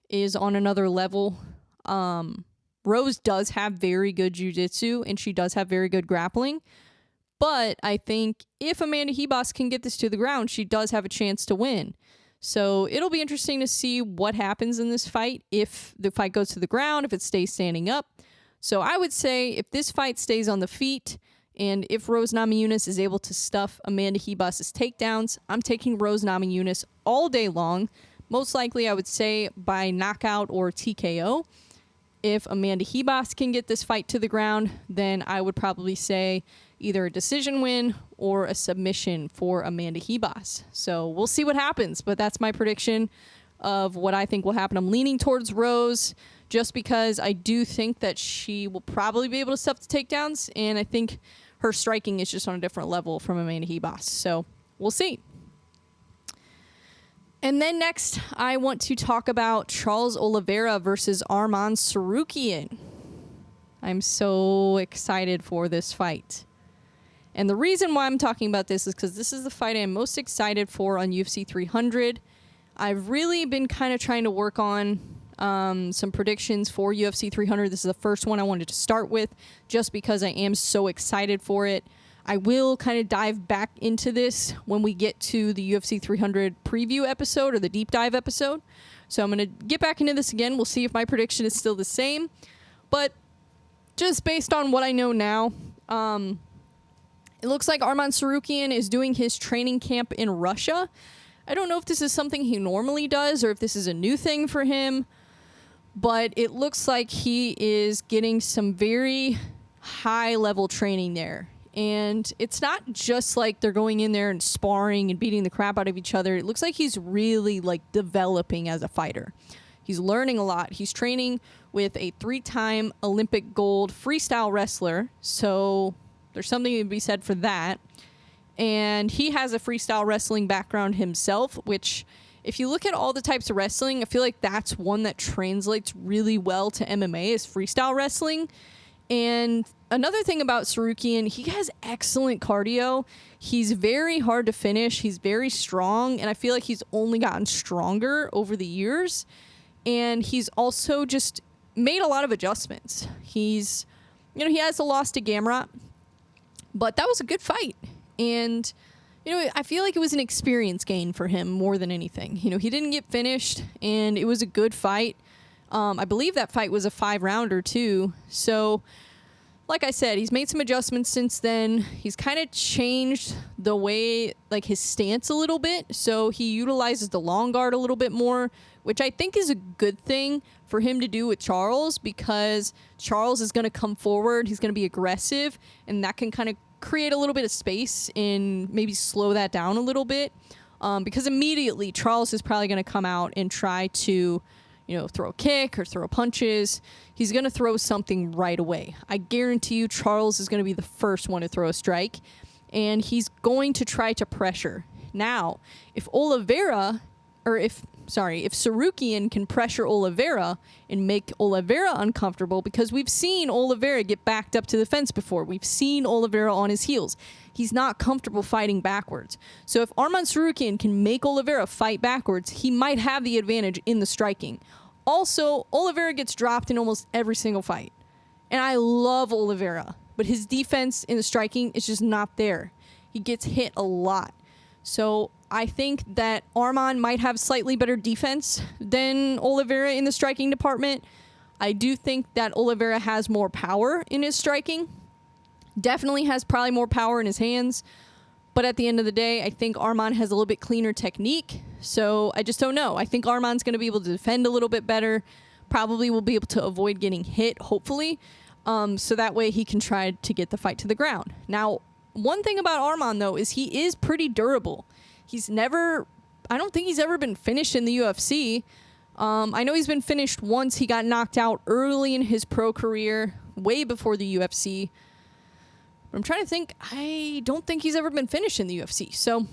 is on another level. Rose does have very good jiu-jitsu, and she does have very good grappling. But I think if Amanda Ribas can get this to the ground, she does have a chance to win. So it'll be interesting to see what happens in this fight, if the fight goes to the ground, if it stays standing up. So I would say if this fight stays on the feet, and if Rose Namajunas is able to stuff Amanda Ribas' takedowns, I'm taking Rose Namajunas all day long. Most likely, I would say by knockout or TKO. If Amanda Ribas can get this fight to the ground, then I would probably say either a decision win or a submission for Amanda Ribas. So we'll see what happens, but that's my prediction of what I think will happen. I'm leaning towards Rose just because I do think that she will probably be able to stuff the takedowns, and I think her striking is just on a different level from Amanda Ribas. So we'll see. And then next, I want to talk about Charles Oliveira versus Arman Tsarukyan. I'm so excited for this fight. And the reason why I'm talking about this is because this is the fight I'm most excited for on UFC 300. I've really been kind of trying to work on some predictions for UFC 300. This is the first one I wanted to start with just because I am so excited for it. I will kind of dive back into this when we get to the UFC 300 preview episode or the deep dive episode. So I'm going to get back into this again. We'll see if my prediction is still the same. But just based on what I know now, it looks like Arman Tsarukyan is doing his training camp in Russia. I don't know if this is something he normally does or if this is a new thing for him, but it looks like he is getting some very high-level training there. And it's not just like they're going in there and sparring and beating the crap out of each other. It looks like he's really developing as a fighter. He's learning a lot. He's training with a 3-time Olympic gold freestyle wrestler. So There's something to be said for that. And he has a freestyle wrestling background himself, which if you look at all the types of wrestling, I feel like that's one that translates really well to MMA is freestyle wrestling. And another thing about Tsarukyan, he has excellent cardio. He's very hard to finish. He's very strong. And I feel like he's only gotten stronger over the years. And he's also just made a lot of adjustments. He's, he has a loss to Gamrot, but that was a good fight. And, I feel like it was an experience gain for him more than anything. He didn't get finished, and it was a good fight. I believe that fight was a 5-rounder, too. So, like I said, he's made some adjustments since then. He's kind of changed the way, his stance a little bit. So he utilizes the long guard a little bit more, which I think is a good thing for him to do with Charles, because Charles is going to come forward. He's going to be aggressive, and that can kind of create a little bit of space and maybe slow that down a little bit. Because immediately Charles is probably going to come out and try to, throw a kick or throw punches. He's going to throw something right away. I guarantee you Charles is going to be the first one to throw a strike, and he's going to try to pressure. Now, if Tsarukyan can pressure Oliveira and make Oliveira uncomfortable, because we've seen Oliveira get backed up to the fence before. We've seen Oliveira on his heels. He's not comfortable fighting backwards. So if Arman Tsarukyan can make Oliveira fight backwards, he might have the advantage in the striking. Also, Oliveira gets dropped in almost every single fight. And I love Oliveira, but his defense in the striking is just not there. He gets hit a lot. So I think that Arman might have slightly better defense than Oliveira in the striking department. I do think that Oliveira has more power in his striking. Definitely has probably more power in his hands. But at the end of the day, I think Arman has a little bit cleaner technique. So I just don't know. I think Arman's going to be able to defend a little bit better. Probably will be able to avoid getting hit, hopefully. So that way he can try to get the fight to the ground. Now, one thing about Arman, though, is he is pretty durable. I don't think he's ever been finished in the UFC. I know he's been finished once. He got knocked out early in his pro career, way before the UFC. But I'm trying to think. I don't think he's ever been finished in the UFC. So,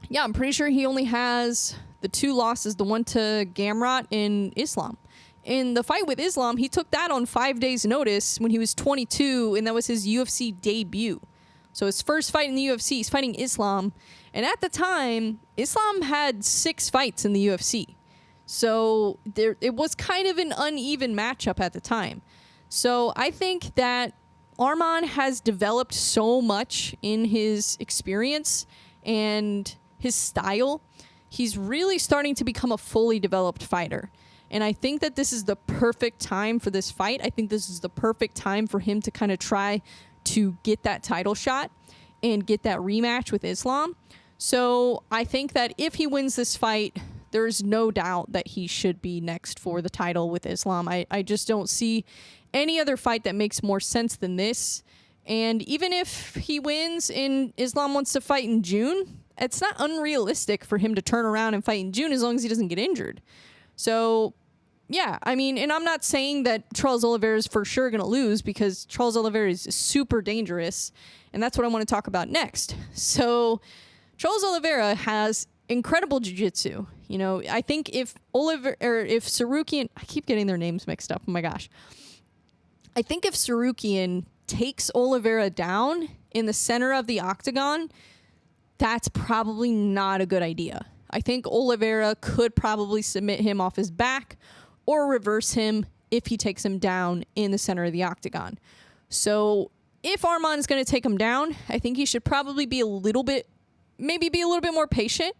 yeah, I'm pretty sure he only has the 2 losses, the one to Gamrot and Islam. In the fight with Islam, he took that on 5 days' notice when he was 22, and that was his UFC debut. So his first fight in the UFC, he's fighting Islam. And at the time, Islam had 6 fights in the UFC. So it was kind of an uneven matchup at the time. So I think that Arman has developed so much in his experience and his style. He's really starting to become a fully developed fighter. And I think that this is the perfect time for this fight. I think this is the perfect time for him to kind of try to get that title shot and get that rematch with Islam. So I think that if he wins this fight, there's no doubt that he should be next for the title with Islam. I just don't see any other fight that makes more sense than this. And even if he wins and Islam wants to fight in June, it's not unrealistic for him to turn around and fight in June as long as he doesn't get injured. So, yeah, I mean, and I'm not saying that Charles Oliveira is for sure going to lose, because Charles Oliveira is super dangerous, and that's what I want to talk about next. So, Charles Oliveira has incredible jiu-jitsu. I think if Tsarukyan, I keep getting their names mixed up. Oh my gosh. I think if Tsarukyan takes Oliveira down in the center of the octagon, that's probably not a good idea. I think Oliveira could probably submit him off his back or reverse him if he takes him down in the center of the octagon. So if Arman is going to take him down, I think he should probably be a little bit more patient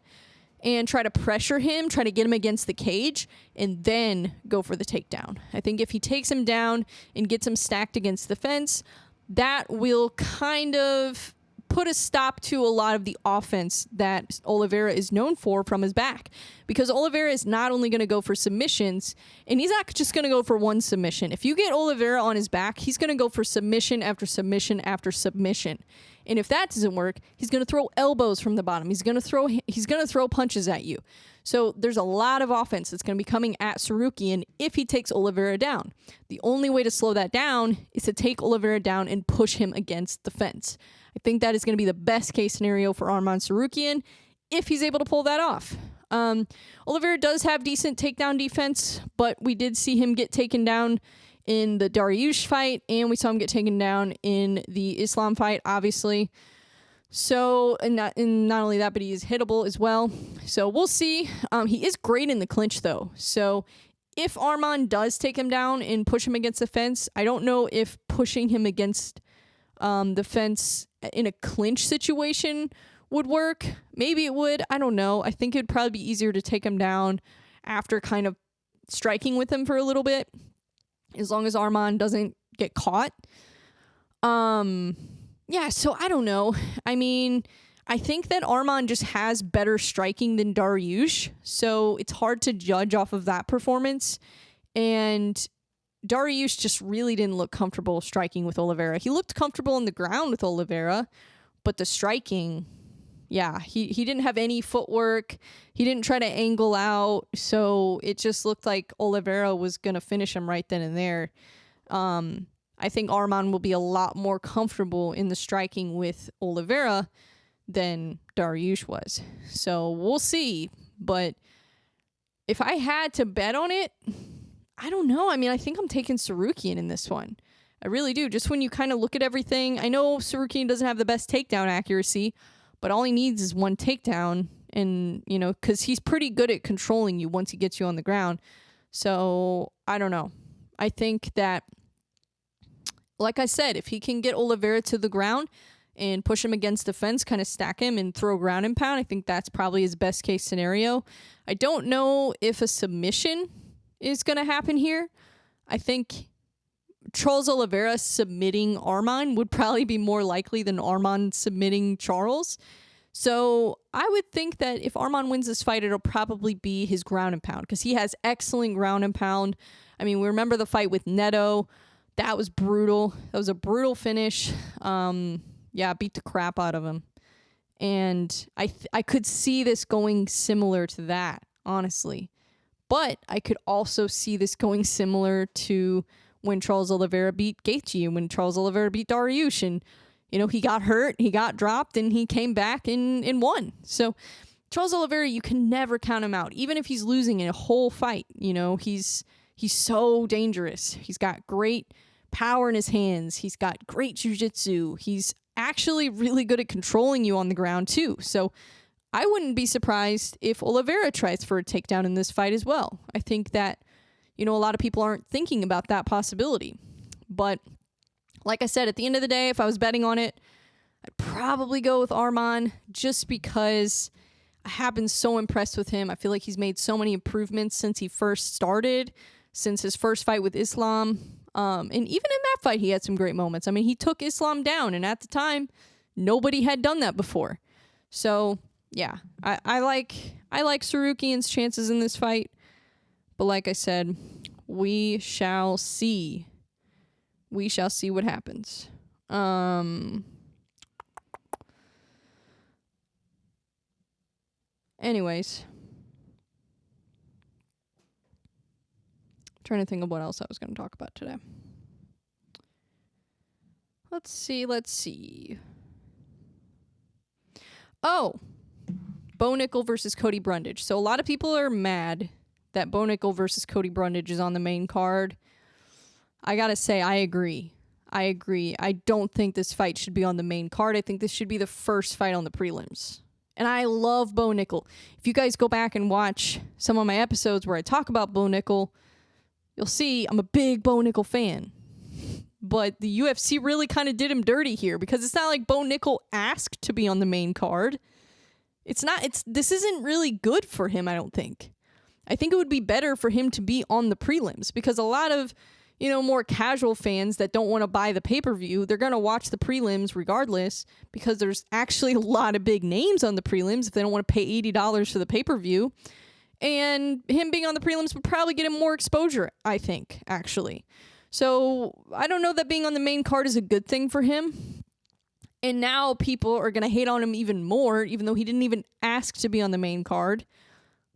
and try to pressure him, try to get him against the cage, and then go for the takedown. I think if he takes him down and gets him stacked against the fence, that will kind of put a stop to a lot of the offense that Oliveira is known for from his back. Because Oliveira is not only going to go for submissions, and he's not just going to go for one submission. If you get Oliveira on his back, he's going to go for submission after submission after submission. And if that doesn't work, he's going to throw elbows from the bottom. He's going to throw punches at you. So there's a lot of offense that's going to be coming at Tsarukyan if he takes Oliveira down. The only way to slow that down is to take Oliveira down and push him against the fence. I think that is going to be the best case scenario for Arman Tsarukyan if he's able to pull that off. Oliveira does have decent takedown defense, but we did see him get taken down in the Dariush fight, and we saw him get taken down in the Islam fight, obviously. So, and not only that, but he is hittable as well. So we'll see. He is great in the clinch, though. So if Arman does take him down and push him against the fence, I don't know if pushing him against the fence in a clinch situation would work. Maybe it would. I don't know. I think it'd probably be easier to take him down after kind of striking with him for a little bit, as long as Arman doesn't get caught. Yeah, so I don't know. I mean, I think that Arman just has better striking than Dariush, so it's hard to judge off of that performance. And Dariush just really didn't look comfortable striking with Oliveira. He looked comfortable on the ground with Oliveira, but the striking, yeah, he didn't have any footwork. He didn't try to angle out, so it just looked like Oliveira was going to finish him right then and there. I think Arman will be a lot more comfortable in the striking with Oliveira than Dariush was. So we'll see. But if I had to bet on it, I don't know. I mean, I think I'm taking Tsarukyan in this one. I really do. Just when you kind of look at everything, I know Tsarukyan doesn't have the best takedown accuracy, but all he needs is one takedown. And, you know, because he's pretty good at controlling you once he gets you on the ground. So I don't know. I think that, like I said, if he can get Oliveira to the ground and push him against the fence, kind of stack him and throw ground and pound, I think that's probably his best case scenario. I don't know if a submission is going to happen here. I think Charles Oliveira submitting Arman would probably be more likely than Arman submitting Charles. So I would think that if Arman wins this fight, it'll probably be his ground and pound, because he has excellent ground and pound. I mean, we remember the fight with Neto. That was brutal. That was a brutal finish. Yeah, beat the crap out of him. And I could see this going similar to that, honestly. But I could also see this going similar to when Charles Oliveira beat Gaethje and when Charles Oliveira beat Dariush. And, you know, he got hurt, he got dropped, and he came back and won. So Charles Oliveira, you can never count him out. Even if he's losing in a whole fight, you know, he's so dangerous. He's got great power in his hands. He's got great jiu-jitsu. He's actually really good at controlling you on the ground too. So I wouldn't be surprised if Oliveira tries for a takedown in this fight as well. I think that, you know, a lot of people aren't thinking about that possibility. But like I said, at the end of the day, if I was betting on it, I'd probably go with Arman, just because I have been so impressed with him. I feel like he's made so many improvements since he first started, since his first fight with Islam. And even in that fight, he had some great moments. I mean, he took Islam down, and at the time, nobody had done that before. So, yeah, I like Tsarukyan's chances in this fight. But like I said, we shall see. We shall see what happens. Anyways. Trying to think of what else I was going to talk about today. Let's see. Oh, Bo Nickal versus Cody Brundage. So a lot of people are mad that Bo Nickal versus Cody Brundage is on the main card. I gotta say, I agree. I don't think this fight should be on the main card. I think this should be the first fight on the prelims. And I love Bo Nickal. If you guys go back and watch some of my episodes where I talk about Bo Nickal, you'll see I'm a big Bo Nickal fan. But the UFC really kind of did him dirty here, because it's not like Bo Nickal asked to be on the main card. This isn't really good for him, I don't think. I think it would be better for him to be on the prelims, because a lot of, you know, more casual fans that don't want to buy the pay-per-view, they're going to watch the prelims regardless, because there's actually a lot of big names on the prelims if they don't want to pay $80 for the pay-per-view. And him being on the prelims would probably get him more exposure, I think, actually. So I don't know that being on the main card is a good thing for him. And now people are going to hate on him even more, even though he didn't even ask to be on the main card.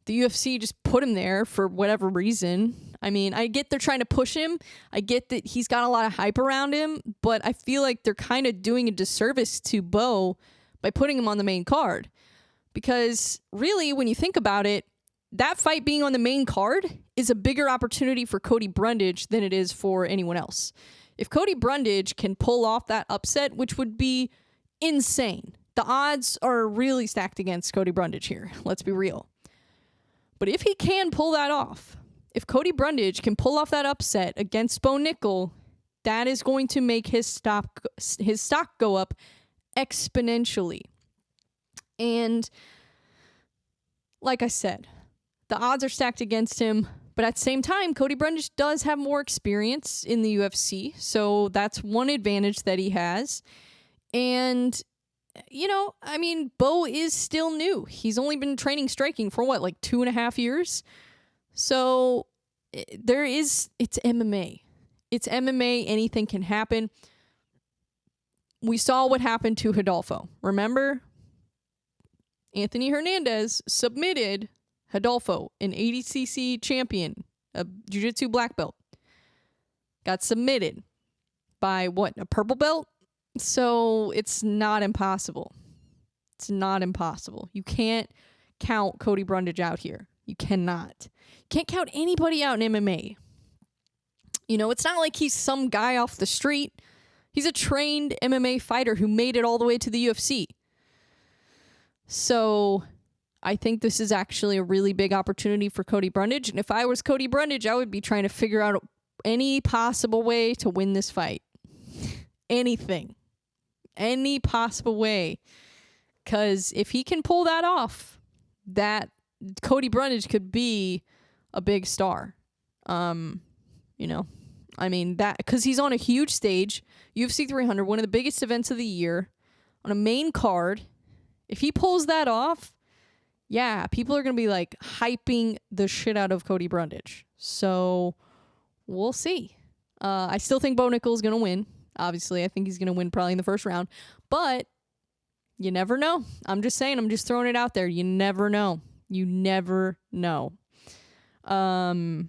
The UFC just put him there for whatever reason. I mean, I get they're trying to push him. I get that he's got a lot of hype around him, but I feel like they're kind of doing a disservice to Bo by putting him on the main card. Because really, when you think about it, that fight being on the main card is a bigger opportunity for Cody Brundage than it is for anyone else. If Cody Brundage can pull off that upset, which would be insane. The odds are really stacked against Cody Brundage here. Let's be real. But if he can pull that off, if Cody Brundage can pull off that upset against Bo Nickal, that is going to make his stock go up exponentially. And like I said, the odds are stacked against him. But at the same time, Cody Brundage does have more experience in the UFC. So that's one advantage that he has. And, you know, I mean, Bo is still new. He's only been training striking for what, like 2.5 years? So it's MMA. It's MMA. Anything can happen. We saw what happened to Rodolfo. Remember? Anthony Hernandez submitted Rodolfo, an ADCC champion, a jiu-jitsu black belt, got submitted by what, a purple belt? So it's not impossible. It's not impossible. You can't count Cody Brundage out here. You cannot. You can't count anybody out in MMA. You know, it's not like he's some guy off the street. He's a trained MMA fighter who made it all the way to the UFC. So I think this is actually a really big opportunity for Cody Brundage. And if I was Cody Brundage, I would be trying to figure out any possible way to win this fight. Anything. Any possible way. Because if he can pull that off, that Cody Brundage could be a big star. You know, I mean, that because he's on a huge stage, UFC 300, one of the biggest events of the year, on a main card. If he pulls that off, yeah, people are going to be like hyping the shit out of Cody Brundage. So we'll see. I still think Bo Nickal is going to win. Obviously, I think he's going to win probably in the first round. But you never know. I'm just saying. I'm just throwing it out there. You never know. You never know. Yeah.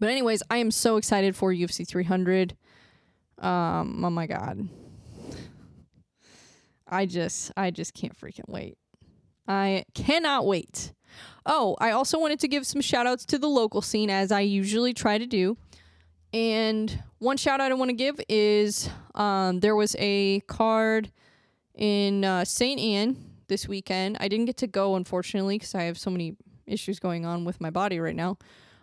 But anyways, I am so excited for UFC 300. Oh my God. I just can't freaking wait. I cannot wait. Oh, I also wanted to give some shout outs to the local scene, as I usually try to do. And one shout out I want to give is there was a card in St. Anne this weekend. I didn't get to go, unfortunately, because I have so many issues going on with my body right now.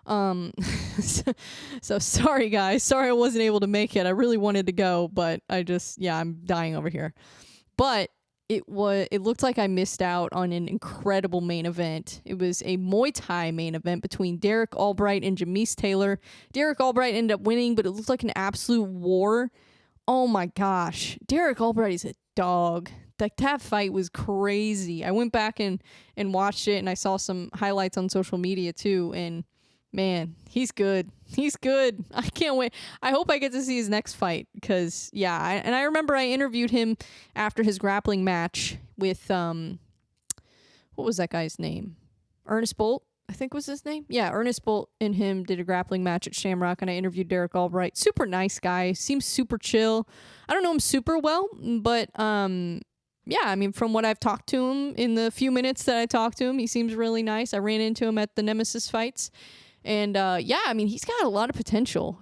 So sorry, guys. Sorry I wasn't able to make it. I really wanted to go, but I'm dying over here. But it looked like I missed out on an incredible main event. It was a Muay Thai main event between Derek Albright and Jamise Taylor. Derek Albright ended up winning, but it looked like an absolute war. Oh my gosh. Derek Albright is a dog. That fight was crazy. I went back and watched it, and I saw some highlights on social media too, and man, he's good. He's good. I can't wait. I hope I get to see his next fight because, yeah. I remember I interviewed him after his grappling match with, what was that guy's name? Ernest Bolt, I think was his name. Yeah, Ernest Bolt and him did a grappling match at Shamrock, and I interviewed Derek Albright. Super nice guy. Seems super chill. I don't know him super well, but, yeah, I mean, from what I've talked to him in the few minutes that I talked to him, he seems really nice. I ran into him at the Nemesis fights. And, yeah, I mean, he's got a lot of potential.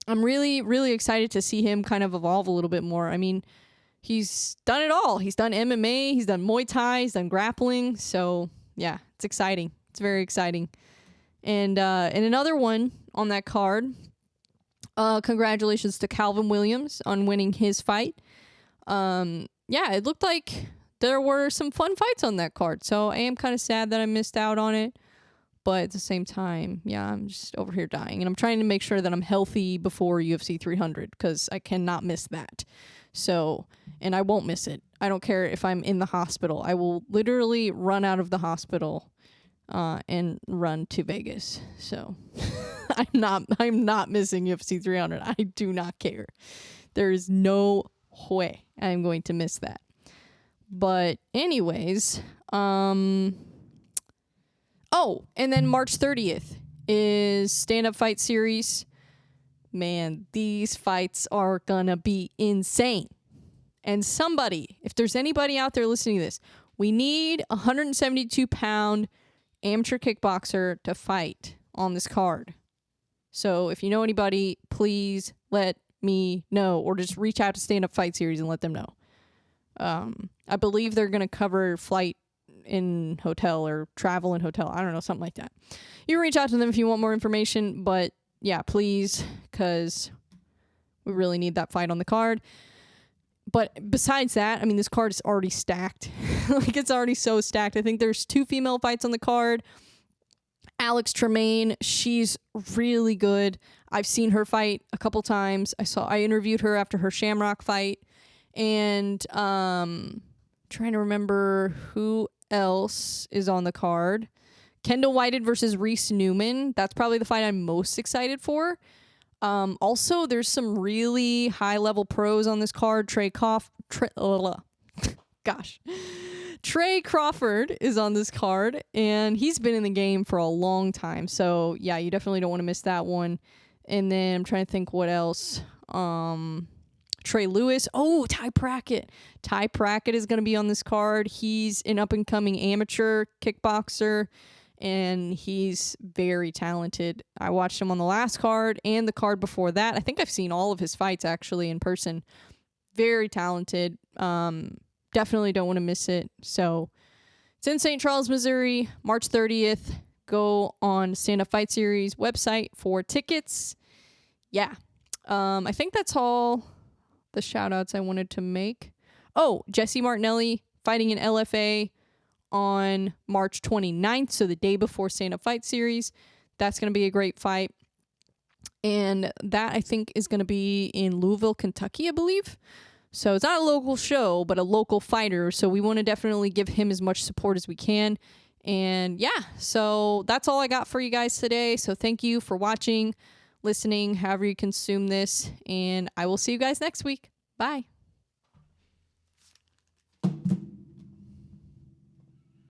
I'm really, really excited to see him kind of evolve a little bit more. I mean, he's done it all. He's done MMA, he's done Muay Thai, he's done grappling. So, yeah, it's exciting. It's very exciting. And another one on that card, congratulations to Calvin Williams on winning his fight. Yeah, it looked like there were some fun fights on that card. So I am kind of sad that I missed out on it. But at the same time, yeah, I'm just over here dying. And I'm trying to make sure that I'm healthy before UFC 300 because I cannot miss that. So, and I won't miss it. I don't care if I'm in the hospital. I will literally run out of the hospital and run to Vegas. So I'm not missing UFC 300. I do not care. There is no way I'm going to miss that. But anyways, oh, and then March 30th is stand-up fight series. Man, these fights are gonna be insane. And somebody, if there's anybody out there listening to this, we need a 172-pound amateur kickboxer to fight on this card. So if you know anybody, please let me know, or just reach out to Stand Up Fight Series and let them know. I believe they're going to cover flight in hotel or travel in hotel. I don't know, something like that. You can reach out to them if you want more information, but yeah, please, because we really need that fight on the card. But besides that, I mean, this card is already stacked. Like, it's already so stacked. I think there's 2 female fights on the card. Alex Tremaine, she's really good. I've seen her fight a couple times. I interviewed her after her Shamrock fight. And trying to remember who else is on the card. Kendall Whited versus Reese Newman. That's probably the fight I'm most excited for. Also, there's some really high-level pros on this card. Trey Crawford is on this card, and he's been in the game for a long time. So, yeah, you definitely don't want to miss that one. And then I'm trying to think what else. Trey Lewis. Oh, Ty Prackett. Ty Prackett is going to be on this card. He's an up-and-coming amateur kickboxer, and he's very talented. I watched him on the last card and the card before that. I think I've seen all of his fights, actually, in person. Very talented. Definitely don't want to miss it. So it's in St. Charles, Missouri, March 30th. Go on Stand Up Fight Series website for tickets. Yeah. I think that's all the shout outs I wanted to make. Oh, Jesse Martinelli fighting in LFA on March 29th, so the day before Stand Up Fight Series. That's going to be a great fight. And that, I think, is going to be in Louisville, Kentucky, I believe. So it's not a local show, but a local fighter. So we want to definitely give him as much support as we can. And yeah, so that's all I got for you guys today. So thank you for watching, listening, however you consume this. And I will see you guys next week. Bye.